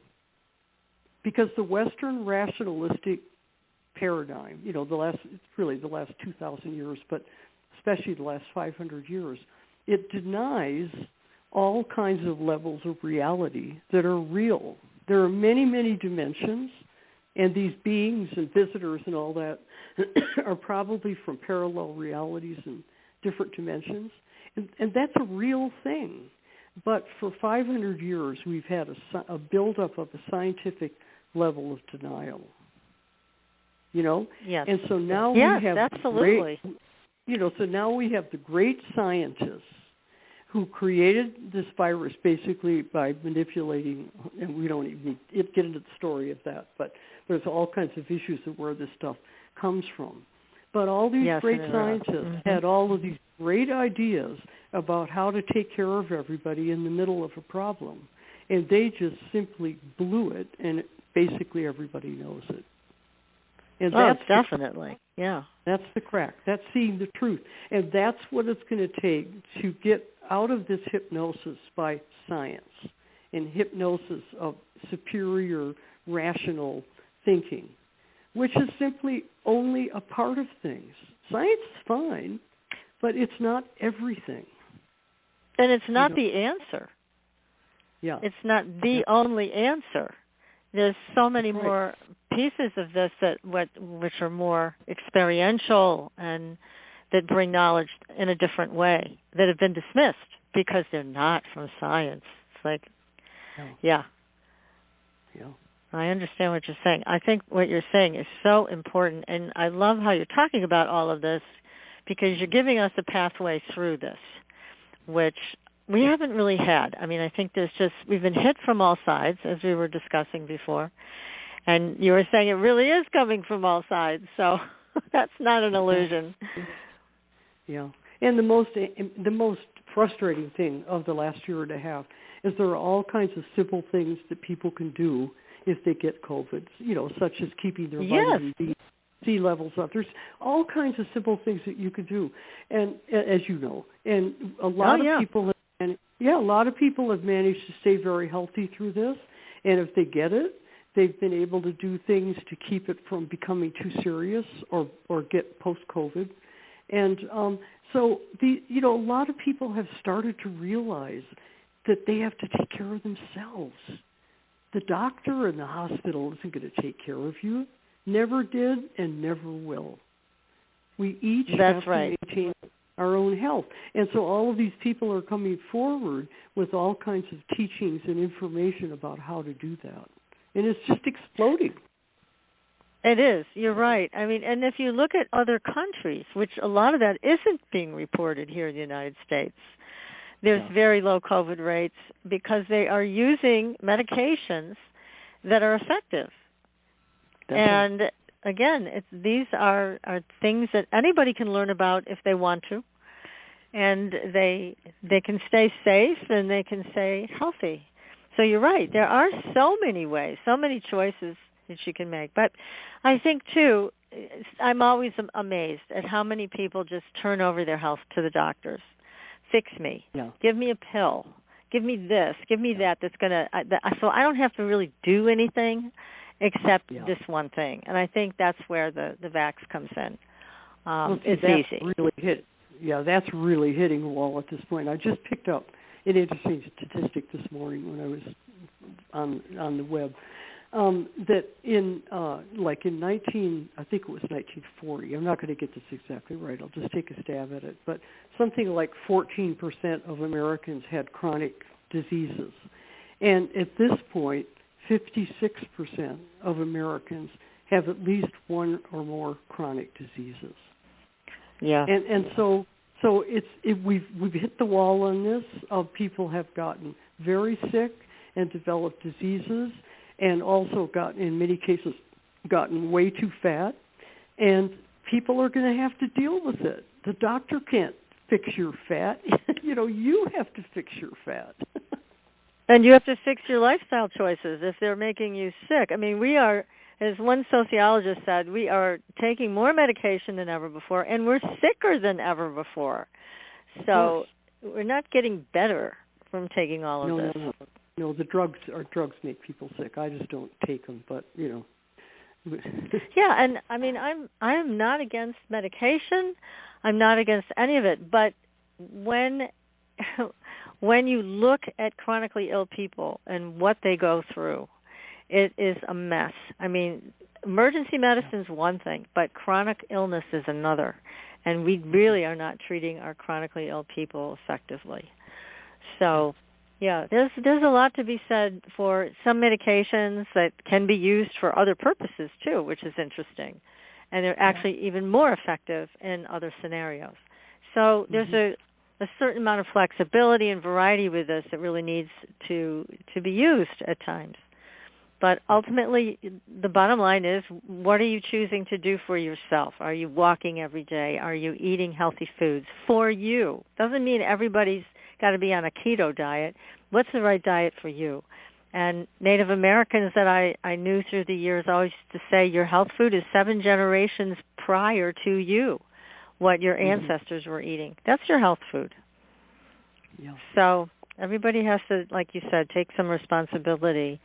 Because the Western rationalistic paradigm, it's really the last 2,000 years, but especially the last 500 years, it denies all kinds of levels of reality that are real. There are many, many dimensions, and these beings and visitors and all that are probably from parallel realities and different dimensions, and that's a real thing. But for 500 years, we've had a buildup of a scientific level of denial. Yes. And so now we have absolutely. So now we have the great scientists who created this virus basically by manipulating, and we don't even need to get into the story of that, but there's all kinds of issues of where this stuff comes from. But all these great scientists had all of these great ideas about how to take care of everybody in the middle of a problem, and they just simply blew it, and basically everybody knows it. And that's definitely. That's the crack. That's seeing the truth. And that's what it's going to take to get out of this hypnosis by science and hypnosis of superior rational thinking, which is simply only a part of things. Science is fine, but it's not everything. And it's not the answer. Yeah. It's not the only answer. There's so many more pieces of this which are more experiential and that bring knowledge in a different way that have been dismissed because they're not from science. It's like, yeah. I understand what you're saying. I think what you're saying is so important, and I love how you're talking about all of this because you're giving us a pathway through this, which we haven't really had. I mean, I think we've been hit from all sides, as we were discussing before, and you were saying it really is coming from all sides, so that's not an illusion. Yeah, and the most frustrating thing of the last year and a half is there are all kinds of simple things that people can do if they get COVID, such as keeping their vitamin D levels up. There's all kinds of simple things that you can do, and as you know, and a lot of people have managed to stay very healthy through this, and if they get it, they've been able to do things to keep it from becoming too serious or get post-COVID. And so a lot of people have started to realize that they have to take care of themselves. The doctor in the hospital isn't going to take care of you, never did and never will. We each have to maintain our own health. And so all of these people are coming forward with all kinds of teachings and information about how to do that. And it's just exploding. It is. You're right. I mean, and if you look at other countries, which a lot of that isn't being reported here in the United States, there's very low COVID rates because they are using medications that are effective. And again, these are things that anybody can learn about if they want to, and they can stay safe and they can stay healthy. So you're right. There are so many ways, so many choices that you can make. But I think, too, I'm always amazed at how many people just turn over their health to the doctors. Fix me. Yeah. Give me a pill. Give me this. Give me that. That's going to so I don't have to really do anything except this one thing. And I think that's where the vax comes in. It's easy. That's really hitting a wall at this point. I just picked up an interesting statistic this morning when I was on the web. That in 1940, I'm not going to get this exactly right, I'll just take a stab at it, but something like 14% of Americans had chronic diseases. And at this point, 56% of Americans have at least one or more chronic diseases. Yeah. And so we've hit the wall on this. People have gotten very sick and developed diseases, and also in many cases, gotten way too fat. and people are going to have to deal with it. The doctor can't fix your fat. You have to fix your fat. And you have to fix your lifestyle choices if they're making you sick. I mean, we are, as one sociologist said, we are taking more medication than ever before, and we're sicker than ever before. So we're not getting better from taking all of this. No, the drugs make people sick. I just don't take them, but, Yeah, and I mean, I'm not against medication. I'm not against any of it, but when you look at chronically ill people and what they go through, it is a mess. I mean, emergency medicine is one thing, but chronic illness is another. And we really are not treating our chronically ill people effectively. So, yeah, there's a lot to be said for some medications that can be used for other purposes, too, which is interesting. And they're actually even more effective in other scenarios. So there's a certain amount of flexibility and variety with this that really needs to be used at times. But ultimately, the bottom line is, what are you choosing to do for yourself? Are you walking every day? Are you eating healthy foods for you? Doesn't mean everybody's got to be on a keto diet. What's the right diet for you? And Native Americans that I knew through the years always used to say, your health food is 7 generations prior to you, what your ancestors were eating. That's your health food. Yeah. So everybody has to, like you said, take some responsibility.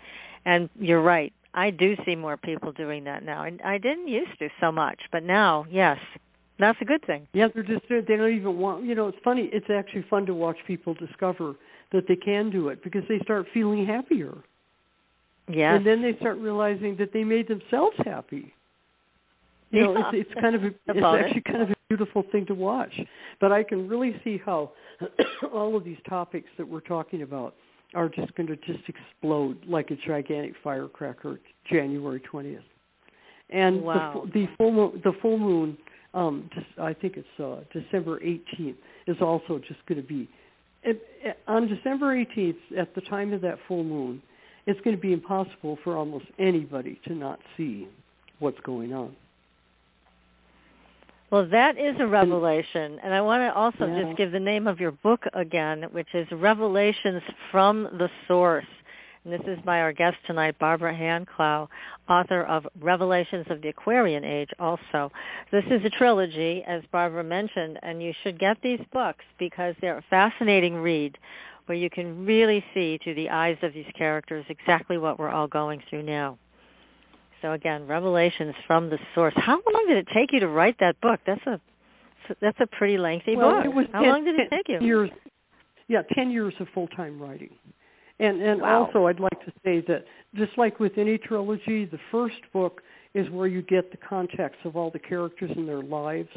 And you're right. I do see more people doing that now. And I didn't used to so much, but now, yes, that's a good thing. Yeah, they don't even want, it's funny. It's actually fun to watch people discover that they can do it because they start feeling happier. Yes. And then they start realizing that they made themselves happy. It's actually kind of a beautiful thing to watch. But I can really see how all of these topics that we're talking about are just going to explode like a gigantic firecracker January 20th. And wow. the full moon, I think it's December 18th, is also just going to be, on December 18th, at the time of that full moon, it's going to be impossible for almost anybody to not see what's going on. Well, that is a revelation, and I want to also just give the name of your book again, which is Revelations from the Source. And this is by our guest tonight, Barbara Hand Clow, author of Revelations of the Aquarian Age also. This is a trilogy, as Barbara mentioned, and you should get these books because they're a fascinating read where you can really see through the eyes of these characters exactly what we're all going through now. So again, Revelations from the Source. How long did it take you to write that book? That's a pretty lengthy book. How long did it take you? 10 years. Yeah, 10 years of full-time writing. And also I'd like to say that just like with any trilogy, the first book is where you get the context of all the characters and their lives.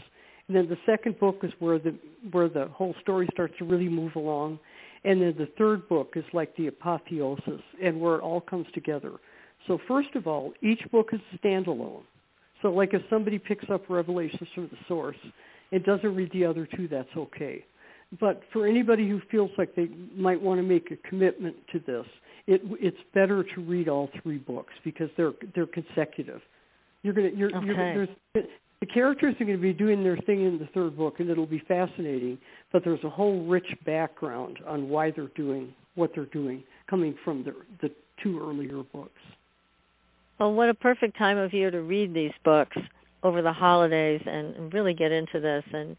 And then the second book is where the whole story starts to really move along. And then the third book is like the apotheosis and where it all comes together. So first of all, each book is standalone. So like if somebody picks up Revelations from the Source and doesn't read the other two, that's okay. But for anybody who feels like they might want to make a commitment to this, it's better to read all 3 books because they're consecutive. The characters are going to be doing their thing in the third book, and it'll be fascinating. But there's a whole rich background on why they're doing what they're doing, coming from the 2 earlier books. Well, what a perfect time of year to read these books over the holidays and really get into this and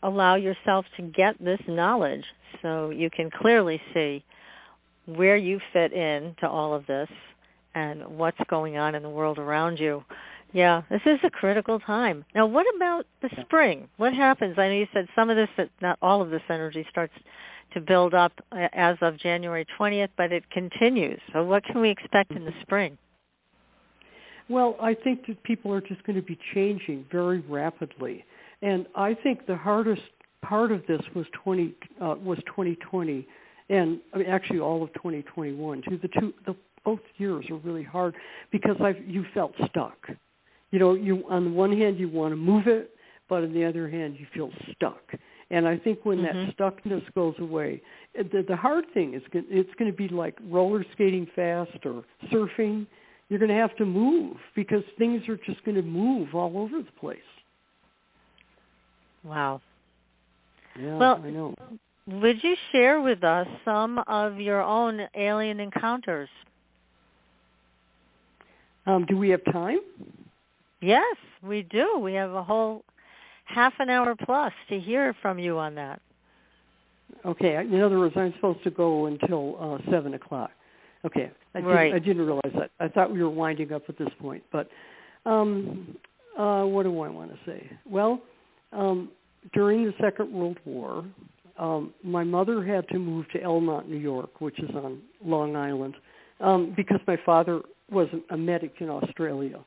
allow yourself to get this knowledge so you can clearly see where you fit in to all of this and what's going on in the world around you. Yeah, this is a critical time. Now, what about the spring? What happens? I know you said some of this, not all of this energy starts to build up as of January 20th, but it continues. So what can we expect in the spring? Well, I think that people are just going to be changing very rapidly. And I think the hardest part of this was 2020, and I mean, actually all of 2021. Both years are really hard because you felt stuck. You on the one hand you want to move it, but on the other hand you feel stuck. And I think when that stuckness goes away, the hard thing is it's going to be like roller skating fast or surfing. you're going to have to move because things are just going to move all over the place. Wow. Yeah, well, I know. Would you share with us some of your own alien encounters? Do we have time? Yes, we do. We have a whole half an hour plus to hear from you on that. Okay. In other words, I'm supposed to go until 7 o'clock. Okay. I didn't realize that. I thought we were winding up at this point. But what do I want to say? Well, during the Second World War, my mother had to move to Elmont, New York, which is on Long Island, because my father was a medic in Australia.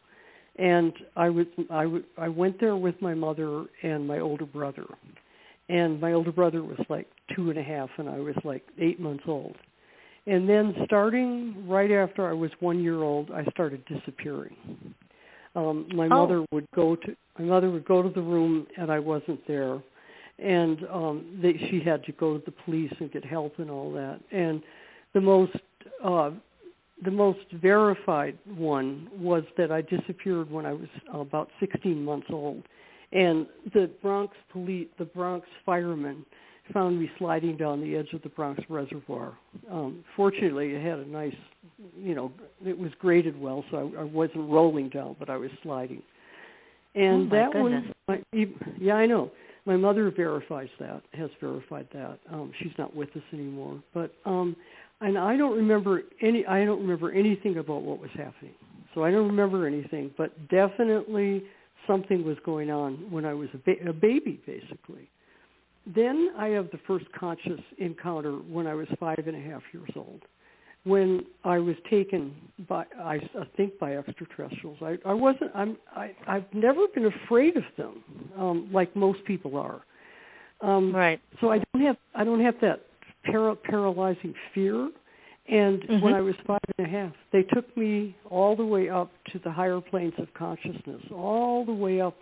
And I went there with my mother and my older brother. And my older brother was like 2.5, and I was like 8 months old. And then starting right after I was 1 year old, I started disappearing. My mother would go to the room, and I wasn't there. And she had to go to the police and get help and all that. And the most verified one was that I disappeared when I was about 16 months old, and the Bronx firemen found me sliding down the edge of the Bronx Reservoir. Fortunately, it had a nice, it was graded well, so I wasn't rolling down, but I was sliding. And that one, I know. My mother has verified that. She's not with us anymore, but. And I don't remember anything about what was happening. So I don't remember anything, but definitely something was going on when I was a baby, basically. Then I have the first conscious encounter when I was 5.5 years old, when I was taken by, I think, by extraterrestrials. I've never been afraid of them, like most people are. Right. So I don't have that paralyzing fear. And when I was 5.5, they took me all the way up to the higher planes of consciousness, all the way up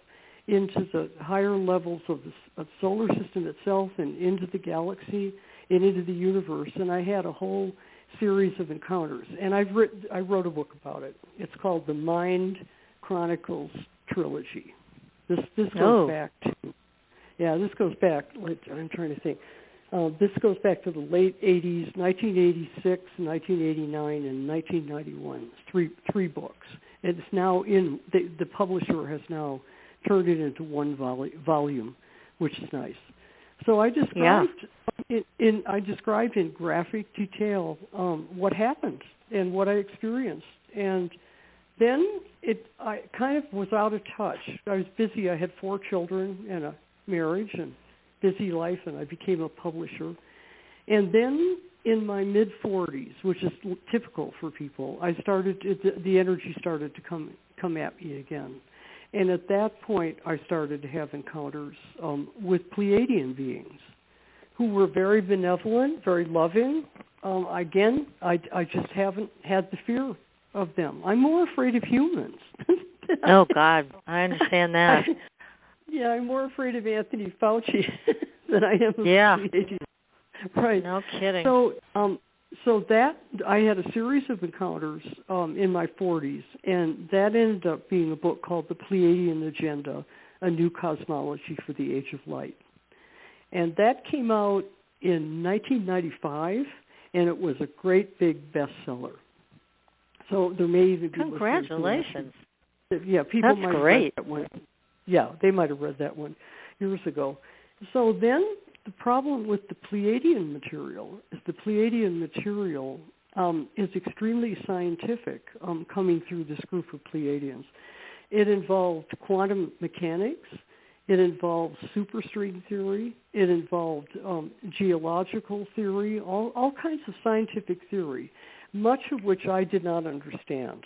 into the higher levels of the solar system itself and into the galaxy and into the universe. And I had a whole series of encounters. And I wrote a book about it. It's called the Mind Chronicles Trilogy. This goes back to, this goes back, I'm trying to think. This goes back to the late 80s, 1986, 1989, and 1991. It's three books. It's now the publisher has now turned it into one volume, which is nice. So I described in graphic detail what happened and what I experienced. And then I kind of was out of touch. I was busy. I had 4 children and a marriage and busy life, and I became a publisher. And then in my mid-40s, which is typical for people, the energy started to come at me again. And at that point, I started to have encounters with Pleiadian beings who were very benevolent, very loving. Again, I just haven't had the fear of them. I'm more afraid of humans. Oh, God, I understand that. I'm more afraid of Anthony Fauci than I am of Pleiadians. Right. No kidding. So that I had a series of encounters in my 40s, and that ended up being a book called The Pleiadian Agenda, A New Cosmology for the Age of Light. And that came out in 1995, and it was a great big bestseller. So there may even be... Congratulations. Yeah, people That's might have great. read that one. Yeah, they might have read that one years ago. So then the problem with the Pleiadian material is the Pleiadian material is extremely scientific coming through this group of Pleiadians. It involved quantum mechanics. It involved superstring theory. It involved geological theory, all kinds of scientific theory, much of which I did not understand.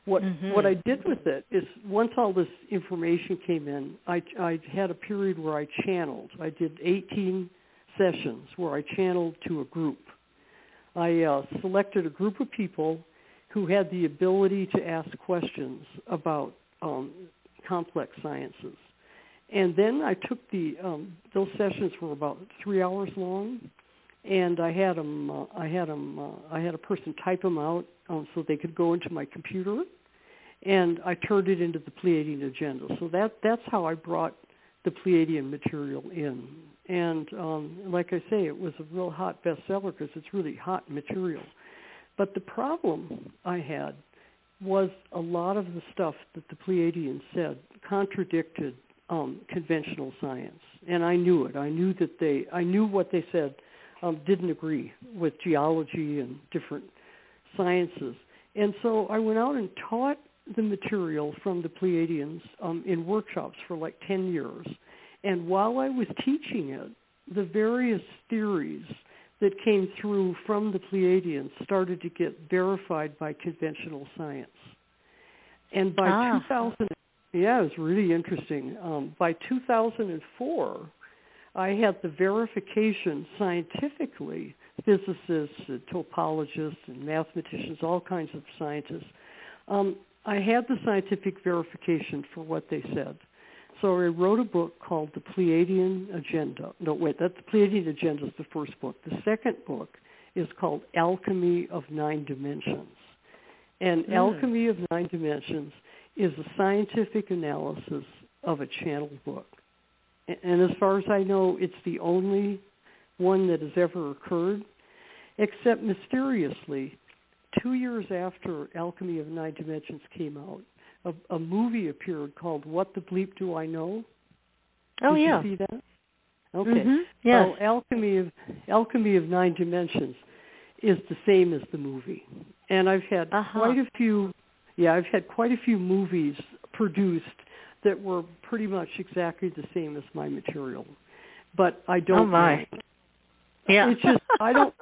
What I did with it is once all this information came in, I had a period where I channeled. I did 18 sessions where I channeled to a group. I selected a group of people who had the ability to ask questions about complex sciences. And then I took those sessions were about 3 hours long, and I had a person type them out so they could go into my computer, and I turned it into the Pleiadian agenda. So that's how I brought the Pleiadian material in. And like I say, it was a real hot bestseller because it's really hot material. But the problem I had was a lot of the stuff that the Pleiadians said contradicted conventional science, and I knew it. I knew what they said didn't agree with geology and different sciences. And so I went out and taught the material from the Pleiadians in workshops for like 10 years. And while I was teaching it, the various theories that came through from the Pleiadians started to get verified by conventional science. And by 2000, yeah, it was really interesting. By 2004, I had the verification scientifically, physicists, and topologists, and mathematicians, all kinds of scientists. I had the scientific verification for what they said. So I wrote a book called The Pleiadian Agenda. No, wait, the Pleiadian Agenda is the first book. The second book is called Alchemy of Nine Dimensions. And Alchemy of Nine Dimensions is a scientific analysis of a channel book. And as far as I know, it's the only one that has ever occurred, except mysteriously, 2 years after Alchemy of Nine Dimensions came out, a movie appeared called What the Bleep Do I Know? Oh, Did yeah. you see that? Okay. Mm-hmm. Yes. Well, Alchemy of Nine Dimensions is the same as the movie. And I've had quite a few movies produced that were pretty much exactly the same as my material. But I don't know. Yeah. It's just I don't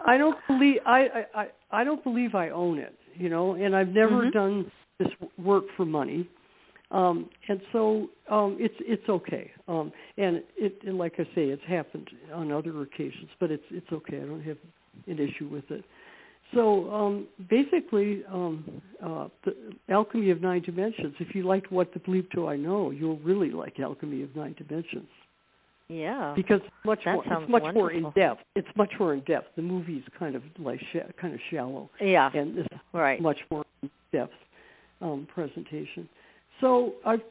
believe I own it, you know, and I've never done this work for money. And so it's okay. And like I say, it's happened on other occasions, but it's okay. I don't have an issue with it. So basically, the Alchemy of Nine Dimensions, if you liked What the Bleep Do I Know, you'll really like Alchemy of Nine Dimensions. Yeah. Because it's much more in depth. It's much more in depth. The movie's kind of like kind of shallow. Yeah. And this is much more in depth presentation. So I've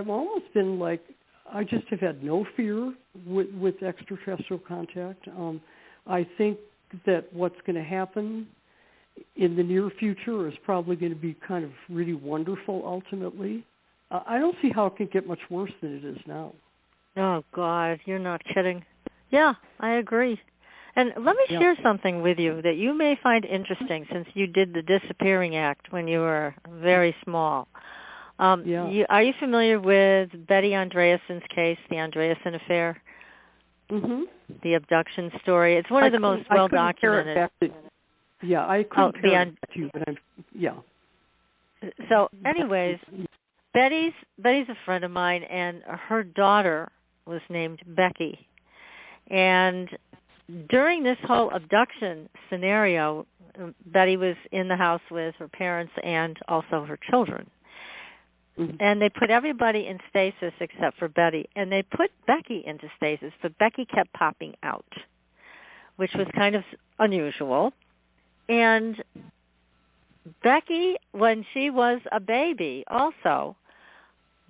almost been like, I just have had no fear with extraterrestrial contact. I think that what's going to happen in the near future is probably going to be kind of really wonderful ultimately. I don't see how it can get much worse than it is now. Oh, God, you're not kidding. Yeah, I agree. And let me share something with you that you may find interesting since you did the Disappearing Act when you were very small. Are you familiar with Betty Andreasen's case, the Andreasen affair? Mm-hmm. The abduction story. It's one of the most well-documented. I couldn't compare it to you, but So, anyways, Betty's a friend of mine, and her daughter was named Becky. And during this whole abduction scenario, Betty was in the house with her parents and also her children. Mm-hmm. And they put everybody in stasis except for Betty. And they put Becky into stasis, but Becky kept popping out, which was kind of unusual. And Becky, when she was a baby also,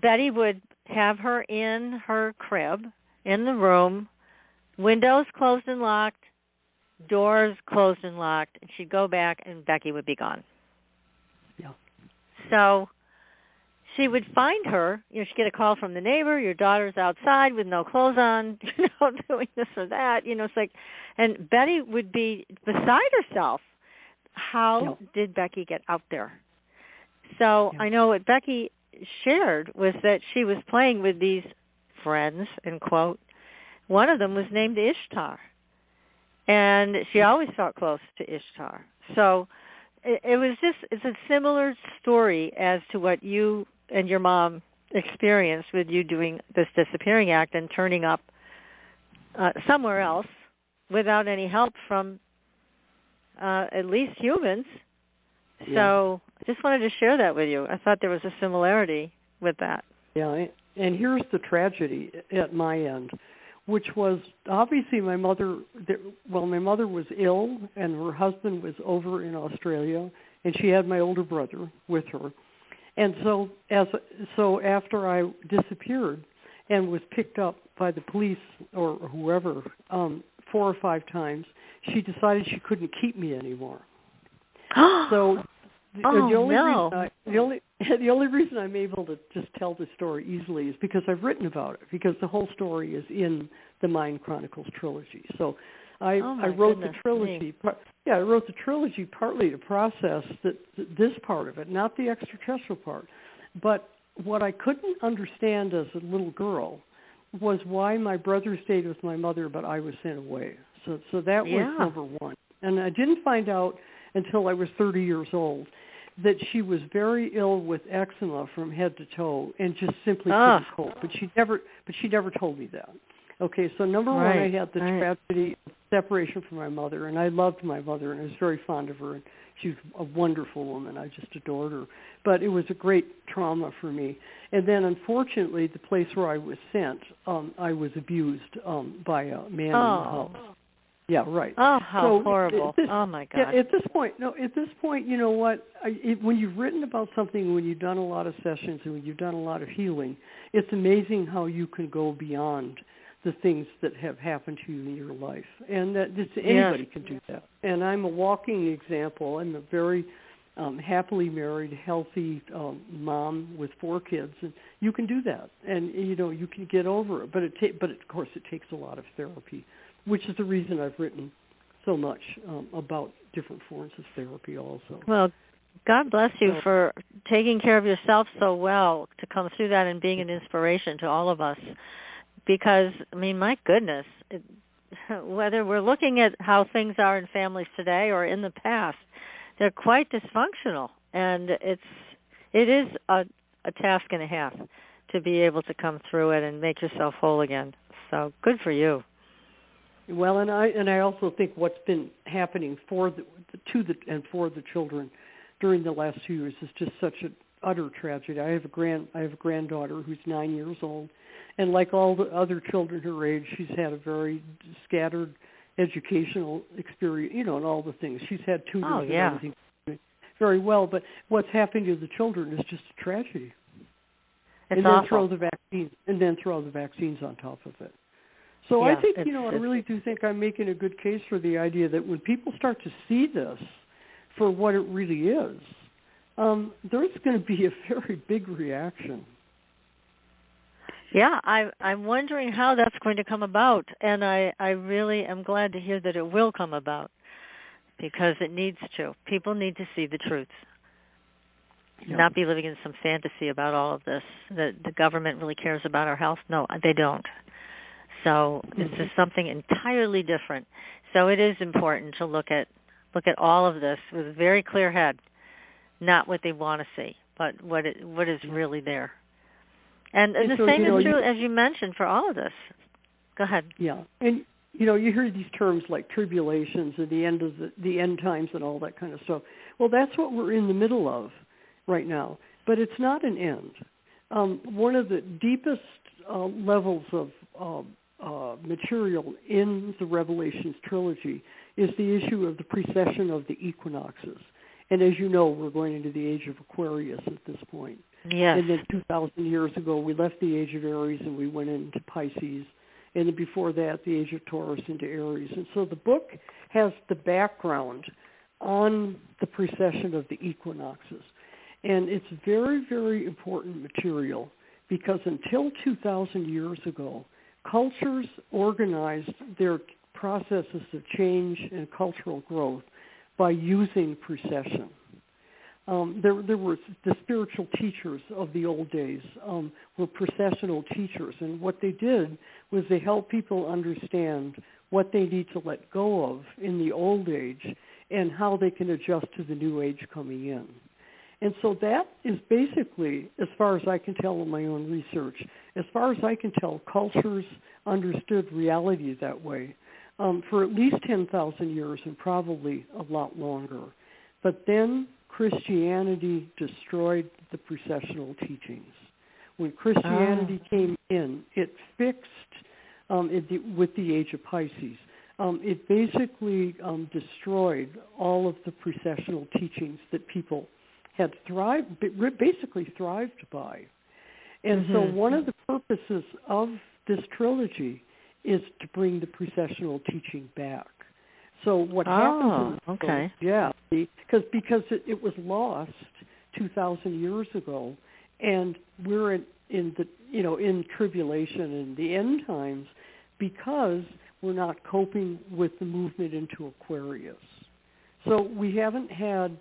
Betty would have her in her crib, in the room, windows closed and locked, doors closed and locked, and she'd go back and Becky would be gone. Yeah. So she would find her, she'd get a call from the neighbor, your daughter's outside with no clothes on, doing this or that, it's like, and Betty would be beside herself. How did Becky get out there? So I know what Becky shared was that she was playing with these friends, in quote. One of them was named Ishtar, and she always felt close to Ishtar. So it's a similar story as to what you and your mom experienced with you doing this Disappearing Act and turning up somewhere else without any help from at least humans. So I just wanted to share that with you. I thought there was a similarity with that. Yeah, and here's the tragedy at my end. which was obviously my mother. My mother was ill, and her husband was over in Australia, and she had my older brother with her. And so after I disappeared and was picked up by the police or whoever 4 or 5 times, she decided she couldn't keep me anymore. So the only reason I'm able to just tell the story easily is because I've written about it, because the whole story is in the Mind Chronicles trilogy. So I wrote the trilogy. I wrote the trilogy partly to process this part of it, not the extraterrestrial part. But what I couldn't understand as a little girl was why my brother stayed with my mother, but I was sent away. So that was number one. And I didn't find out until I was 30 years old that she was very ill with eczema from head to toe and just simply couldn't cope. But she never told me that. Okay, so number one, I had the tragedy of separation from my mother, and I loved my mother, and I was very fond of her, and she was a wonderful woman. I just adored her. But it was a great trauma for me. And then, unfortunately, the place where I was sent, I was abused by a man in the house. Yeah, right. Oh, how horrible. Oh, my God. Yeah, at this point, you know what? When you've written about something, when you've done a lot of sessions, and when you've done a lot of healing, it's amazing how you can go beyond the things that have happened to you in your life. And that anybody can do that. And I'm a walking example. I'm a very happily married, healthy mom with 4 kids, and you can do that. And, you can get over it. But of course, it takes a lot of therapy, which is the reason I've written so much about different forms of therapy also. Well, God bless you for taking care of yourself so well to come through that and being an inspiration to all of us. Because, my goodness, whether we're looking at how things are in families today or in the past, they're quite dysfunctional. And it is a task and a half to be able to come through it and make yourself whole again. So good for you. Well, and I also think what's been happening for the children during the last 2 years is just such an utter tragedy. I have a granddaughter who's 9 years old, and like all the other children her age, she's had a very scattered educational experience, and all the things. She's had tutors and everything very well, but what's happening to the children is just a tragedy. It's awful. Throw the vaccines on top of it. So I think, I really do think I'm making a good case for the idea that when people start to see this for what it really is, there's going to be a very big reaction. Yeah, I'm wondering how that's going to come about, and I really am glad to hear that it will come about, because it needs to. People need to see the truth, not be living in some fantasy about all of this, that the government really cares about our health. No, they don't. So this is something entirely different. So it is important to look at all of this with a very clear head, not what they want to see, but what is really there. And the same is true, as you mentioned, for all of this. Go ahead. Yeah, and you hear these terms like tribulations and the end of the end times and all that kind of stuff. Well, that's what we're in the middle of right now, but it's not an end. One of the deepest levels of material in the Revelations trilogy is the issue of the precession of the equinoxes. And as you know, we're going into the age of Aquarius at this point. Yes. And then 2,000 years ago, we left the age of Aries and we went into Pisces. And then before that, the age of Taurus into Aries. And so the book has the background on the precession of the equinoxes. And it's very, very important material, because until 2,000 years ago, cultures organized their processes of change and cultural growth by using precession. There were the spiritual teachers of the old days were precessional teachers, and what they did was they helped people understand what they need to let go of in the old age and how they can adjust to the new age coming in. And so that is basically, as far as I can tell in my own research, as far as I can tell, cultures understood reality that way for at least 10,000 years and probably a lot longer. But then Christianity destroyed the precessional teachings. When Christianity came in, it fixed with the age of Pisces. It basically destroyed all of the precessional teachings that people had basically thrived by. And so one of the purposes of this trilogy is to bring the precessional teaching back. So what happens? Okay. Because it was lost 2,000 years ago, and we're in tribulation in the end times because we're not coping with the movement into Aquarius. So we haven't had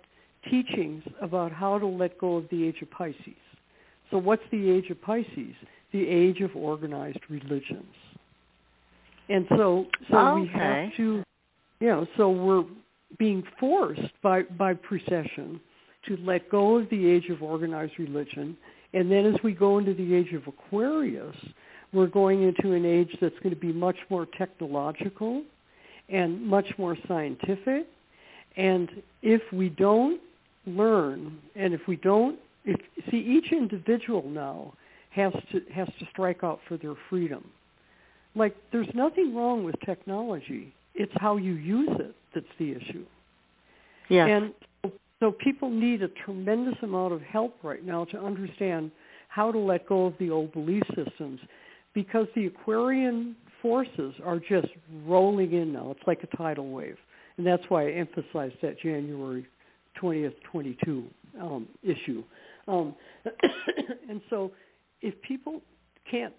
teachings about how to let go of the age of Pisces. So what's the age of Pisces? The age of organized religions. And so we have to, so we're being forced by precession to let go of the age of organized religion. And then as we go into the age of Aquarius, we're going into an age that's going to be much more technological and much more scientific. And if we don't learn, and each individual now has to strike out for their freedom. Like, there's nothing wrong with technology. It's how you use it that's the issue. Yeah. And so people need a tremendous amount of help right now to understand how to let go of the old belief systems, because the Aquarian forces are just rolling in now. It's like a tidal wave. And that's why I emphasized that January 20th, 22 issue. And so if people can't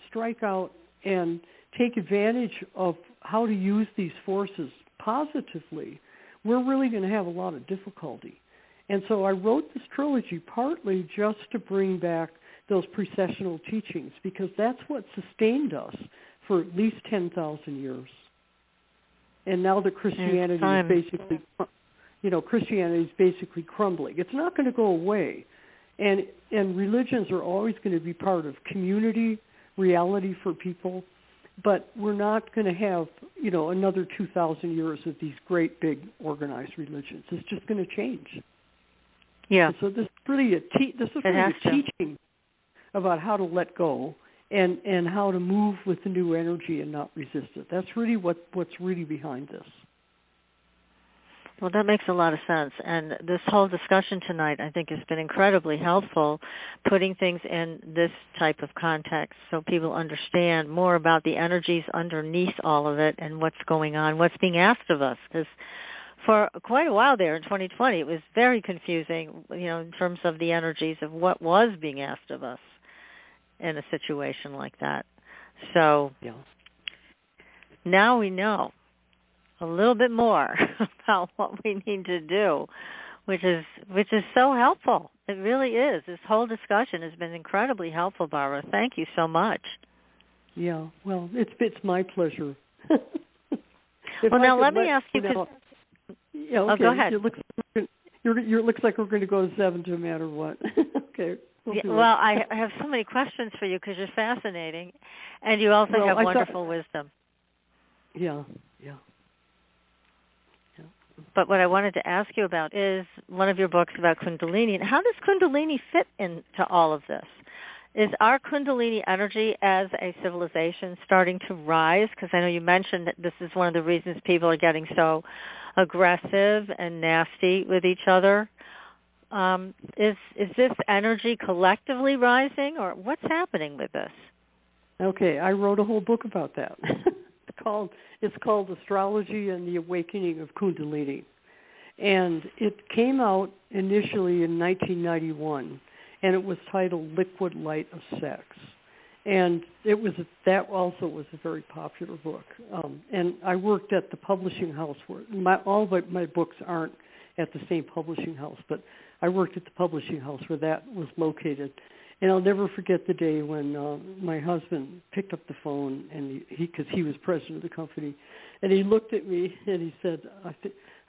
strike out and take advantage of how to use these forces positively, we're really going to have a lot of difficulty. And so I wrote this trilogy partly just to bring back those precessional teachings, because that's what sustained us for at least 10,000 years. And now that Christianity is basically crumbling. It's not going to go away. And religions are always going to be part of community reality for people, but we're not going to have, another 2,000 years of these great big organized religions. It's just going to change. Yeah. And so this is really a teaching about how to let go and how to move with the new energy and not resist it. That's really what's really behind this. Well, that makes a lot of sense. And this whole discussion tonight, I think, has been incredibly helpful, putting things in this type of context so people understand more about the energies underneath all of it and what's going on, what's being asked of us. Because for quite a while there in 2020, it was very confusing, in terms of the energies of what was being asked of us in a situation like that. So now we know a little bit more about what we need to do, which is so helpful. It really is. This whole discussion has been incredibly helpful, Barbara. Thank you so much. Yeah, well, it's my pleasure. Well, now let me ask you. Okay. Go ahead. It looks like we're going to go to 7 no matter what. Okay. Well, I have so many questions for you because you're fascinating, and you also have wonderful wisdom. Yeah. But what I wanted to ask you about is one of your books about Kundalini. And how does Kundalini fit into all of this? Is our Kundalini energy as a civilization starting to rise? Because I know you mentioned that this is one of the reasons people are getting so aggressive and nasty with each other. Is this energy collectively rising, or what's happening with this? Okay, I wrote a whole book about that. It's called Astrology and the Awakening of Kundalini. And it came out initially in 1991, and it was titled Liquid Light of Sex. And that also was a very popular book. And I worked at the publishing house where all of my books aren't at the same publishing house, but I worked at the publishing house where that was located. And I'll never forget the day when my husband picked up the phone, and because he was president of the company, and he looked at me and he said,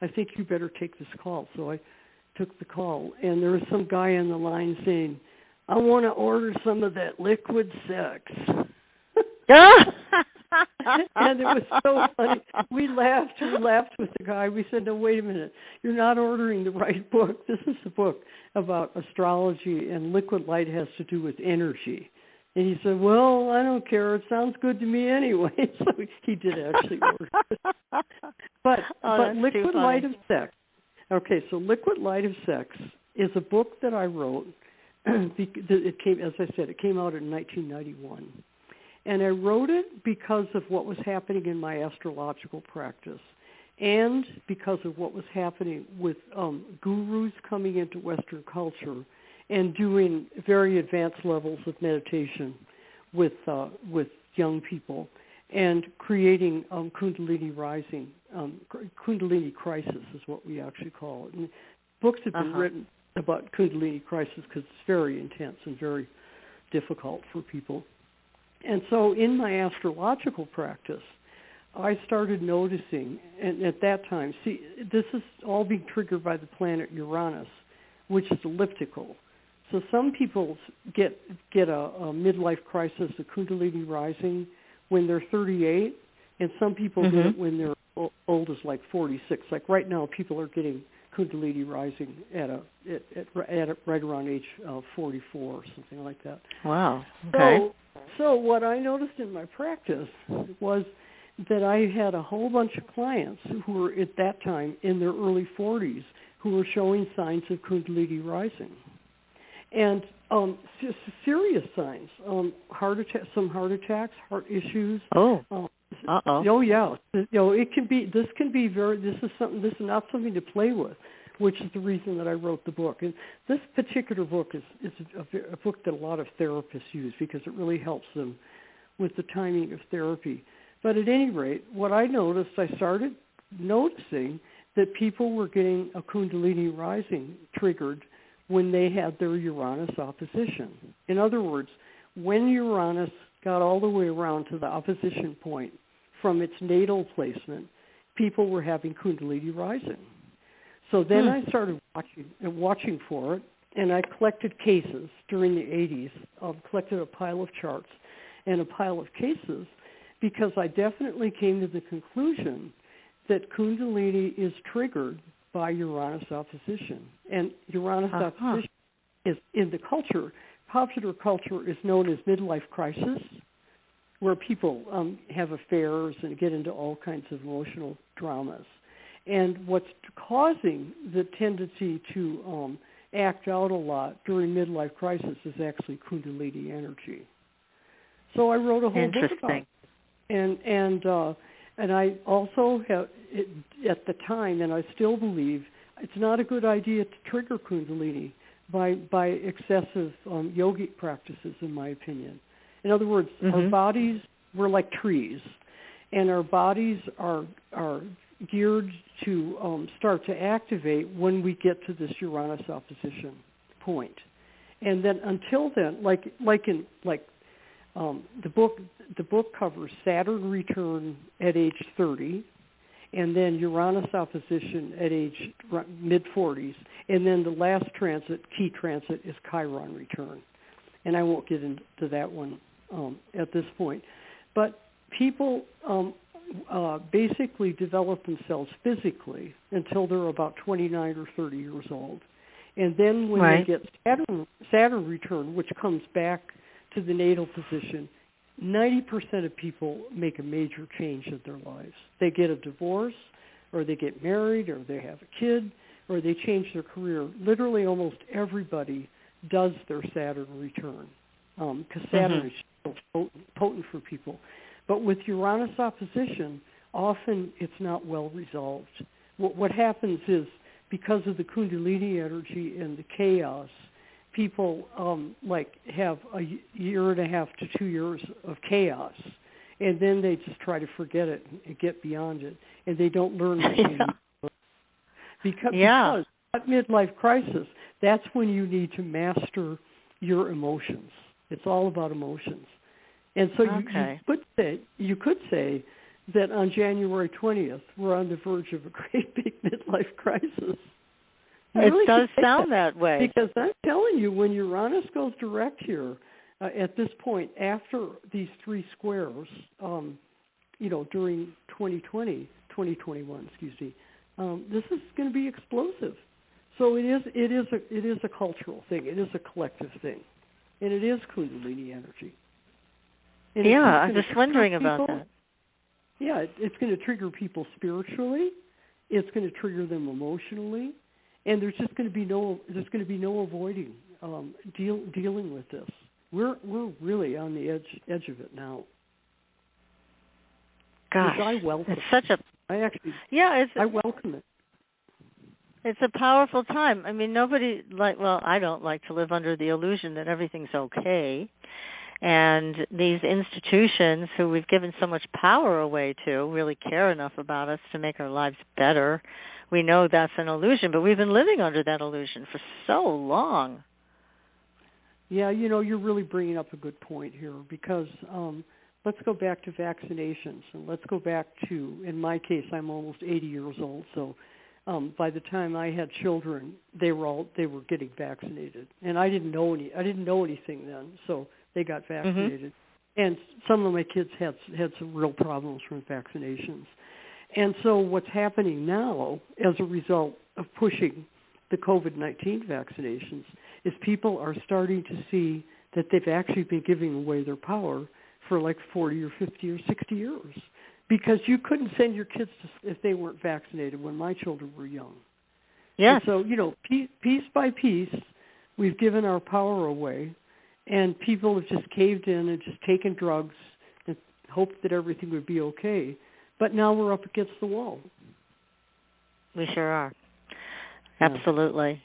I think you better take this call. So I took the call, and there was some guy on the line saying, I want to order some of that liquid sex. And it was so funny. We laughed with the guy. We said, no, wait a minute. You're not ordering the right book. This is a book about astrology, and liquid light has to do with energy. And he said, well, I don't care. It sounds good to me anyway. So he did actually order it. But Liquid Light of Sex. Okay, so Liquid Light of Sex is a book that I wrote. It came, as I said, it came out in 1991. And I wrote it because of what was happening in my astrological practice and because of what was happening with gurus coming into Western culture and doing very advanced levels of meditation with young people and creating Kundalini rising, Kundalini crisis is what we actually call it. And books have been written about Kundalini crisis because it's very intense and very difficult for people. And so in my astrological practice, I started noticing, and at that time, see, this is all being triggered by the planet Uranus, which is elliptical. So some people get a midlife crisis, a Kundalini rising, when they're 38, and some people get it when they're old as like 46. Like right now, people are getting Kundalini rising at right around age 44 or something like that. Wow. Okay. So what I noticed in my practice was that I had a whole bunch of clients who were at that time in their early 40s who were showing signs of Kundalini rising. And serious signs, some heart attacks, heart issues. Oh yeah. This is not something to play with, which is the reason that I wrote the book. And this particular book is a book that a lot of therapists use because it really helps them with the timing of therapy. But at any rate, what I noticed, I started noticing that people were getting a Kundalini rising triggered when they had their Uranus opposition. In other words, when Uranus got all the way around to the opposition point from its natal placement, people were having Kundalini rising. So then I started watching for it, and I collected cases during the 80s, collected a pile of charts and a pile of cases, because I definitely came to the conclusion that Kundalini is triggered by Uranus opposition. And Uranus opposition is, in the culture, popular culture, is known as midlife crisis, where people have affairs and get into all kinds of emotional dramas. And what's causing the tendency to act out a lot during midlife crisis is actually Kundalini energy. So I wrote a whole book about it. And I also have, at the time, and I still believe, it's not a good idea to trigger Kundalini by excessive yogic practices, in my opinion. In other words, our bodies, we're like trees, and our bodies are geared to start to activate when we get to this Uranus opposition point. And then until then, the book covers Saturn return at age 30, and then Uranus opposition at age mid-40s, and then the last key transit is Chiron return. And I won't get into that one at this point. But people basically develop themselves physically until they're about 29 or 30 years old. And then when they get Saturn return, which comes back to the natal position, 90% of people make a major change in their lives. They get a divorce, or they get married, or they have a kid, or they change their career. Literally almost everybody does their Saturn return because Saturn is so potent for people. But with Uranus opposition, often it's not well resolved. What happens is, because of the Kundalini energy and the chaos, people have a year and a half to 2 years of chaos, and then they just try to forget it and get beyond it, and they don't learn anything. Because at midlife crisis, that's when you need to master your emotions. It's all about emotions. And so you could say that on January 20th, we're on the verge of a great big midlife crisis. It does sound that way. Because I'm telling you, when Uranus goes direct here, at this point, after these three squares, during 2021, this is going to be explosive. So it is a cultural thing. It is a collective thing, and it is Kundalini energy. And yeah, I'm just wondering about that. Yeah, it's going to trigger people spiritually. It's going to trigger them emotionally, and there's going to be no avoiding dealing with this. We're really on the edge of it now. Gosh, I welcome it's such a. I welcome it. It's a powerful time. I mean, I don't like to live under the illusion that everything's okay. And these institutions who we've given so much power away to really care enough about us to make our lives better. We know that's an illusion, but we've been living under that illusion for so long. Yeah, you're really bringing up a good point here because let's go back to vaccinations. And let's go back to, in my case, I'm almost 80 years old, so by the time I had children, they were getting vaccinated, and I didn't know anything then, so they got vaccinated. Mm-hmm. And some of my kids had some real problems from vaccinations. And so what's happening now as a result of pushing the COVID-19 vaccinations is people are starting to see that they've actually been giving away their power for like 40 or 50 or 60 years. Because you couldn't send your kids if they weren't vaccinated when my children were young. Yes. And so, piece by piece, we've given our power away, and people have just caved in and just taken drugs and hoped that everything would be okay. But now we're up against the wall. We sure are. Absolutely.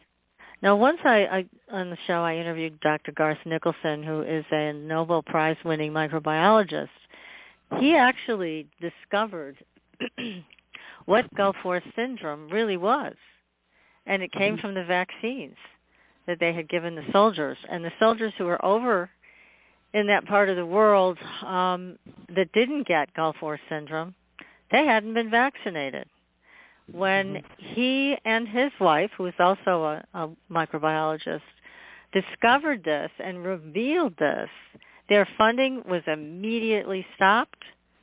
Now, once I on the show, I interviewed Dr. Garth Nicholson, who is a Nobel Prize-winning microbiologist. He actually discovered what Gulf War syndrome really was, and it came from the vaccines that they had given the soldiers. And the soldiers who were over in that part of the world that didn't get Gulf War syndrome, they hadn't been vaccinated. When he and his wife, who was also a microbiologist, discovered this and revealed this, their funding was immediately stopped.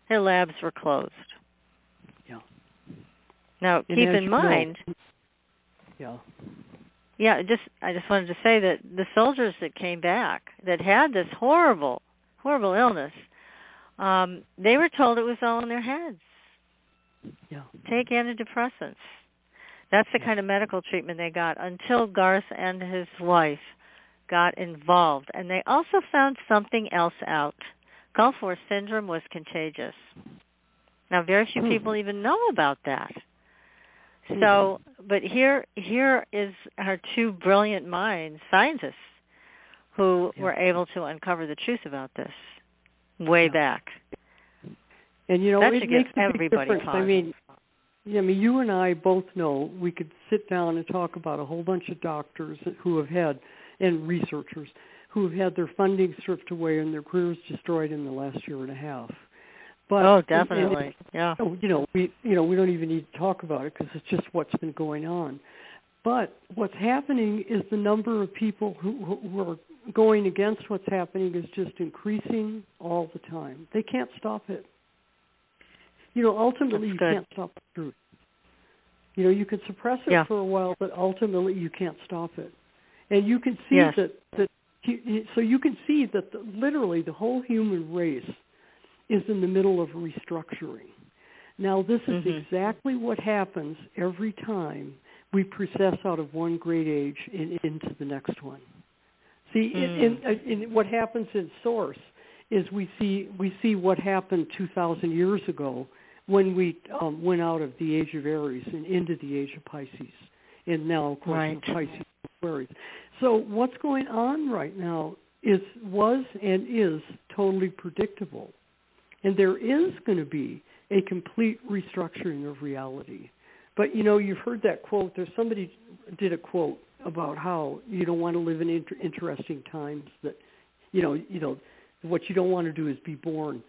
Their labs were closed. Yeah. Now, keep in mind. Yeah. Yeah, I just wanted to say that the soldiers that came back that had this horrible, horrible illness, they were told it was all in their heads. Yeah. Take antidepressants. That's the kind of medical treatment they got until Garth and his wife got involved. And they also found something else out. Gulf War syndrome was contagious. Now, very few people even know about that. So, but here is our two brilliant minds, scientists, who were able to uncover the truth about this way back. And that it makes a big difference. Pause. I mean, you and I both know we could sit down and talk about a whole bunch of doctors who have had, and researchers who have had their funding stripped away and their careers destroyed in the last year and a half. But definitely. Yeah. We don't even need to talk about it because it's just what's been going on. But what's happening is the number of people who are going against what's happening is just increasing all the time. They can't stop it. Ultimately, you can't stop the truth. You can suppress it for a while, but ultimately you can't stop it. And you can see so you can see that literally the whole human race is in the middle of restructuring. Now, this is exactly what happens every time we process out of one great age and into the next one. See, in what happens in Source is we see what happened 2,000 years ago when we went out of the age of Aries and into the age of Pisces, and now, of course, Pisces and Aquarius. So what's going on right now was and is totally predictable. And there is going to be a complete restructuring of reality. But, you've heard that quote. Somebody did a quote about how you don't want to live in interesting times, that, what you don't want to do is be born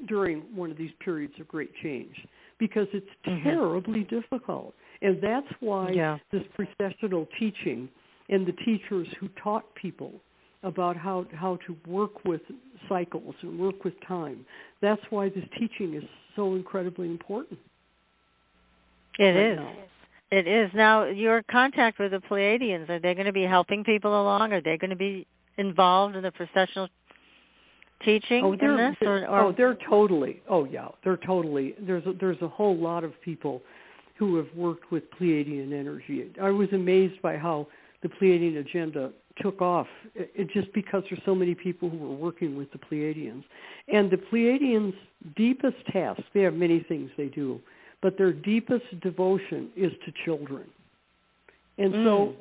during one of these periods of great change, because it's terribly difficult. And that's why this precessional teaching and the teachers who taught people about how to work with cycles and work with time, that's why this teaching is so incredibly important. It is. It is. Now, your contact with the Pleiadians, are they going to be helping people along? Are they going to be involved in the precessional teaching in this? They're totally. Oh, yeah, they're totally. There's a whole lot of people who have worked with Pleiadian energy. I was amazed by how the Pleiadian agenda took off, just because there's so many people who were working with the Pleiadians. And the Pleiadians' deepest task, they have many things they do, but their deepest devotion is to children. And so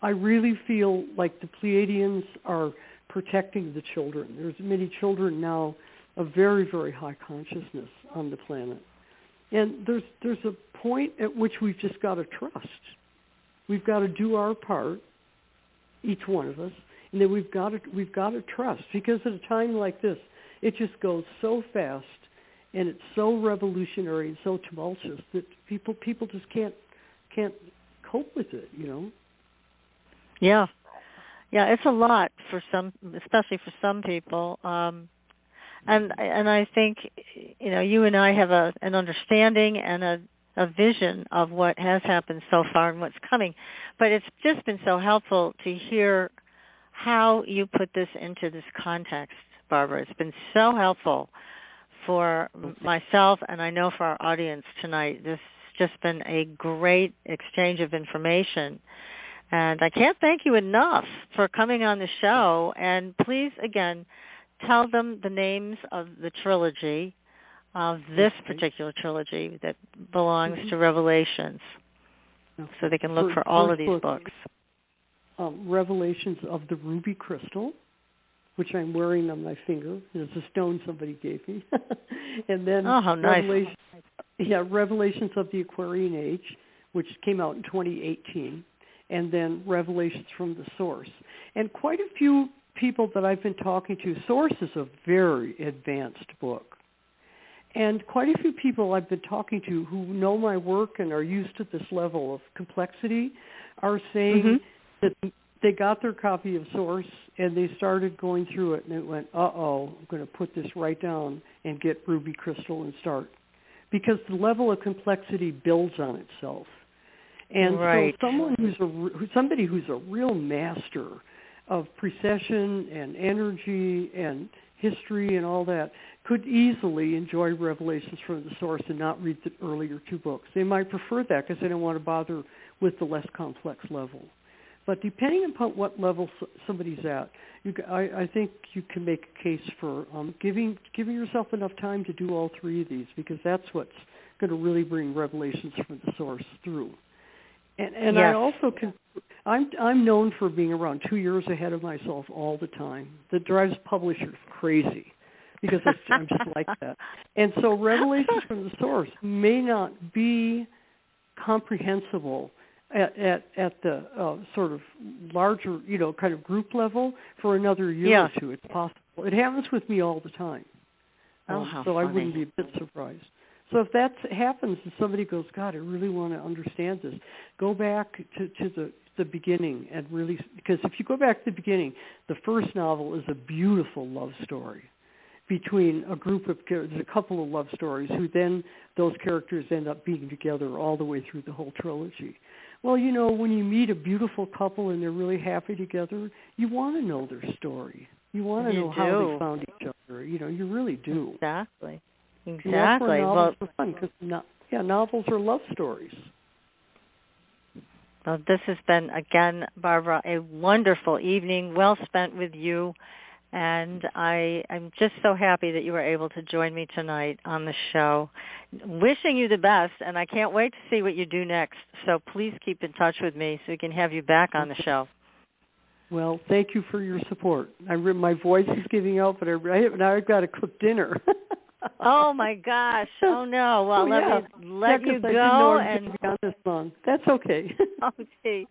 I really feel like the Pleiadians are protecting the children. There's many children now of very, very high consciousness on the planet. And there's a point at which we've just got to trust. We've got to do our part, each one of us, and then we've got to trust, because at a time like this, it just goes so fast, and it's so revolutionary and so tumultuous that people just can't cope with it, you know. Yeah, it's a lot for some, especially for some people. And I think, you and I have an understanding and a vision of what has happened so far and what's coming. But it's just been so helpful to hear how you put this into this context, Barbara. It's been so helpful for myself, and I know for our audience tonight. This has just been a great exchange of information. And I can't thank you enough for coming on the show. And please, again, tell them the names of the trilogy, of this particular trilogy that belongs to Revelations, so they can look for all of these books. Revelations of the Ruby Crystal, which I'm wearing on my finger. It's a stone somebody gave me. And then how nice. Revelations of the Aquarian Age, which came out in 2018. And then Revelations from the Source. And quite a few people that I've been talking to, Source is a very advanced book. And quite a few people I've been talking to who know my work and are used to this level of complexity are saying that they got their copy of Source and they started going through it and it went, I'm going to put this right down and get Ruby Crystal and start. Because the level of complexity builds on itself. And so somebody who's a real master of precession and energy and history and all that could easily enjoy Revelations from the Source and not read the earlier two books. They might prefer that because they don't want to bother with the less complex level. But depending upon what level somebody's at, I think you can make a case for giving yourself enough time to do all three of these, because that's what's going to really bring Revelations from the Source through. And yes. I also I'm known for being around 2 years ahead of myself all the time. That drives publishers crazy, because I'm just like that. And so Revelations from the Source may not be comprehensible at the sort of larger, kind of group level for another year or two. It's possible. It happens with me all the time. So funny. I wouldn't be a bit surprised. So if that happens and somebody goes, God, I really want to understand this, go back to the beginning and really, because if you go back to the beginning, the first novel is a beautiful love story between a group of characters, a couple of love stories, who then those characters end up being together all the way through the whole trilogy. Well, when you meet a beautiful couple and they're really happy together, you want to know their story. You want to know how they found each other. You really do. Exactly. And that's where novels are fun, because novels are love stories. Well, this has been, again, Barbara, a wonderful evening, well spent with you, and I'm just so happy that you were able to join me tonight on the show. Wishing you the best, and I can't wait to see what you do next, so please keep in touch with me so we can have you back on the show. Well, thank you for your support. My voice is giving out, but now I've got to cook dinner. Oh my gosh! Oh no! Well, let you go and be on this long. That's okay. Okay.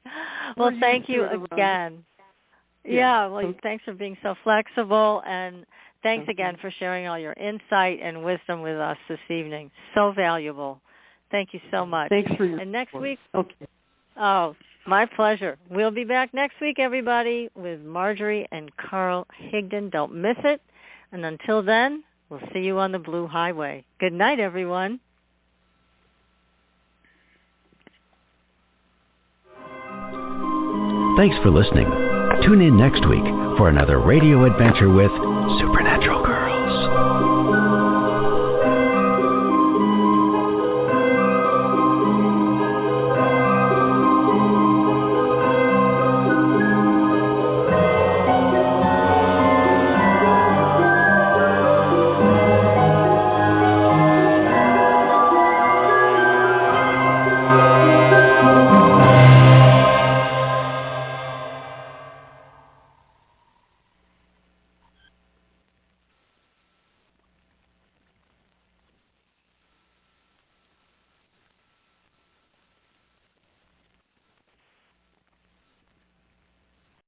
Well, thank you again. Well, thanks for being so flexible, and thanks again for sharing all your insight and wisdom with us this evening. So valuable. Thank you so much. Thanks for your and next support. Week. Okay. Oh, my pleasure. We'll be back next week, everybody, with Marjorie and Carl Higdon. Don't miss it. And until then, we'll see you on the Blue Highway. Good night, everyone. Thanks for listening. Tune in next week for another radio adventure with Supernatural.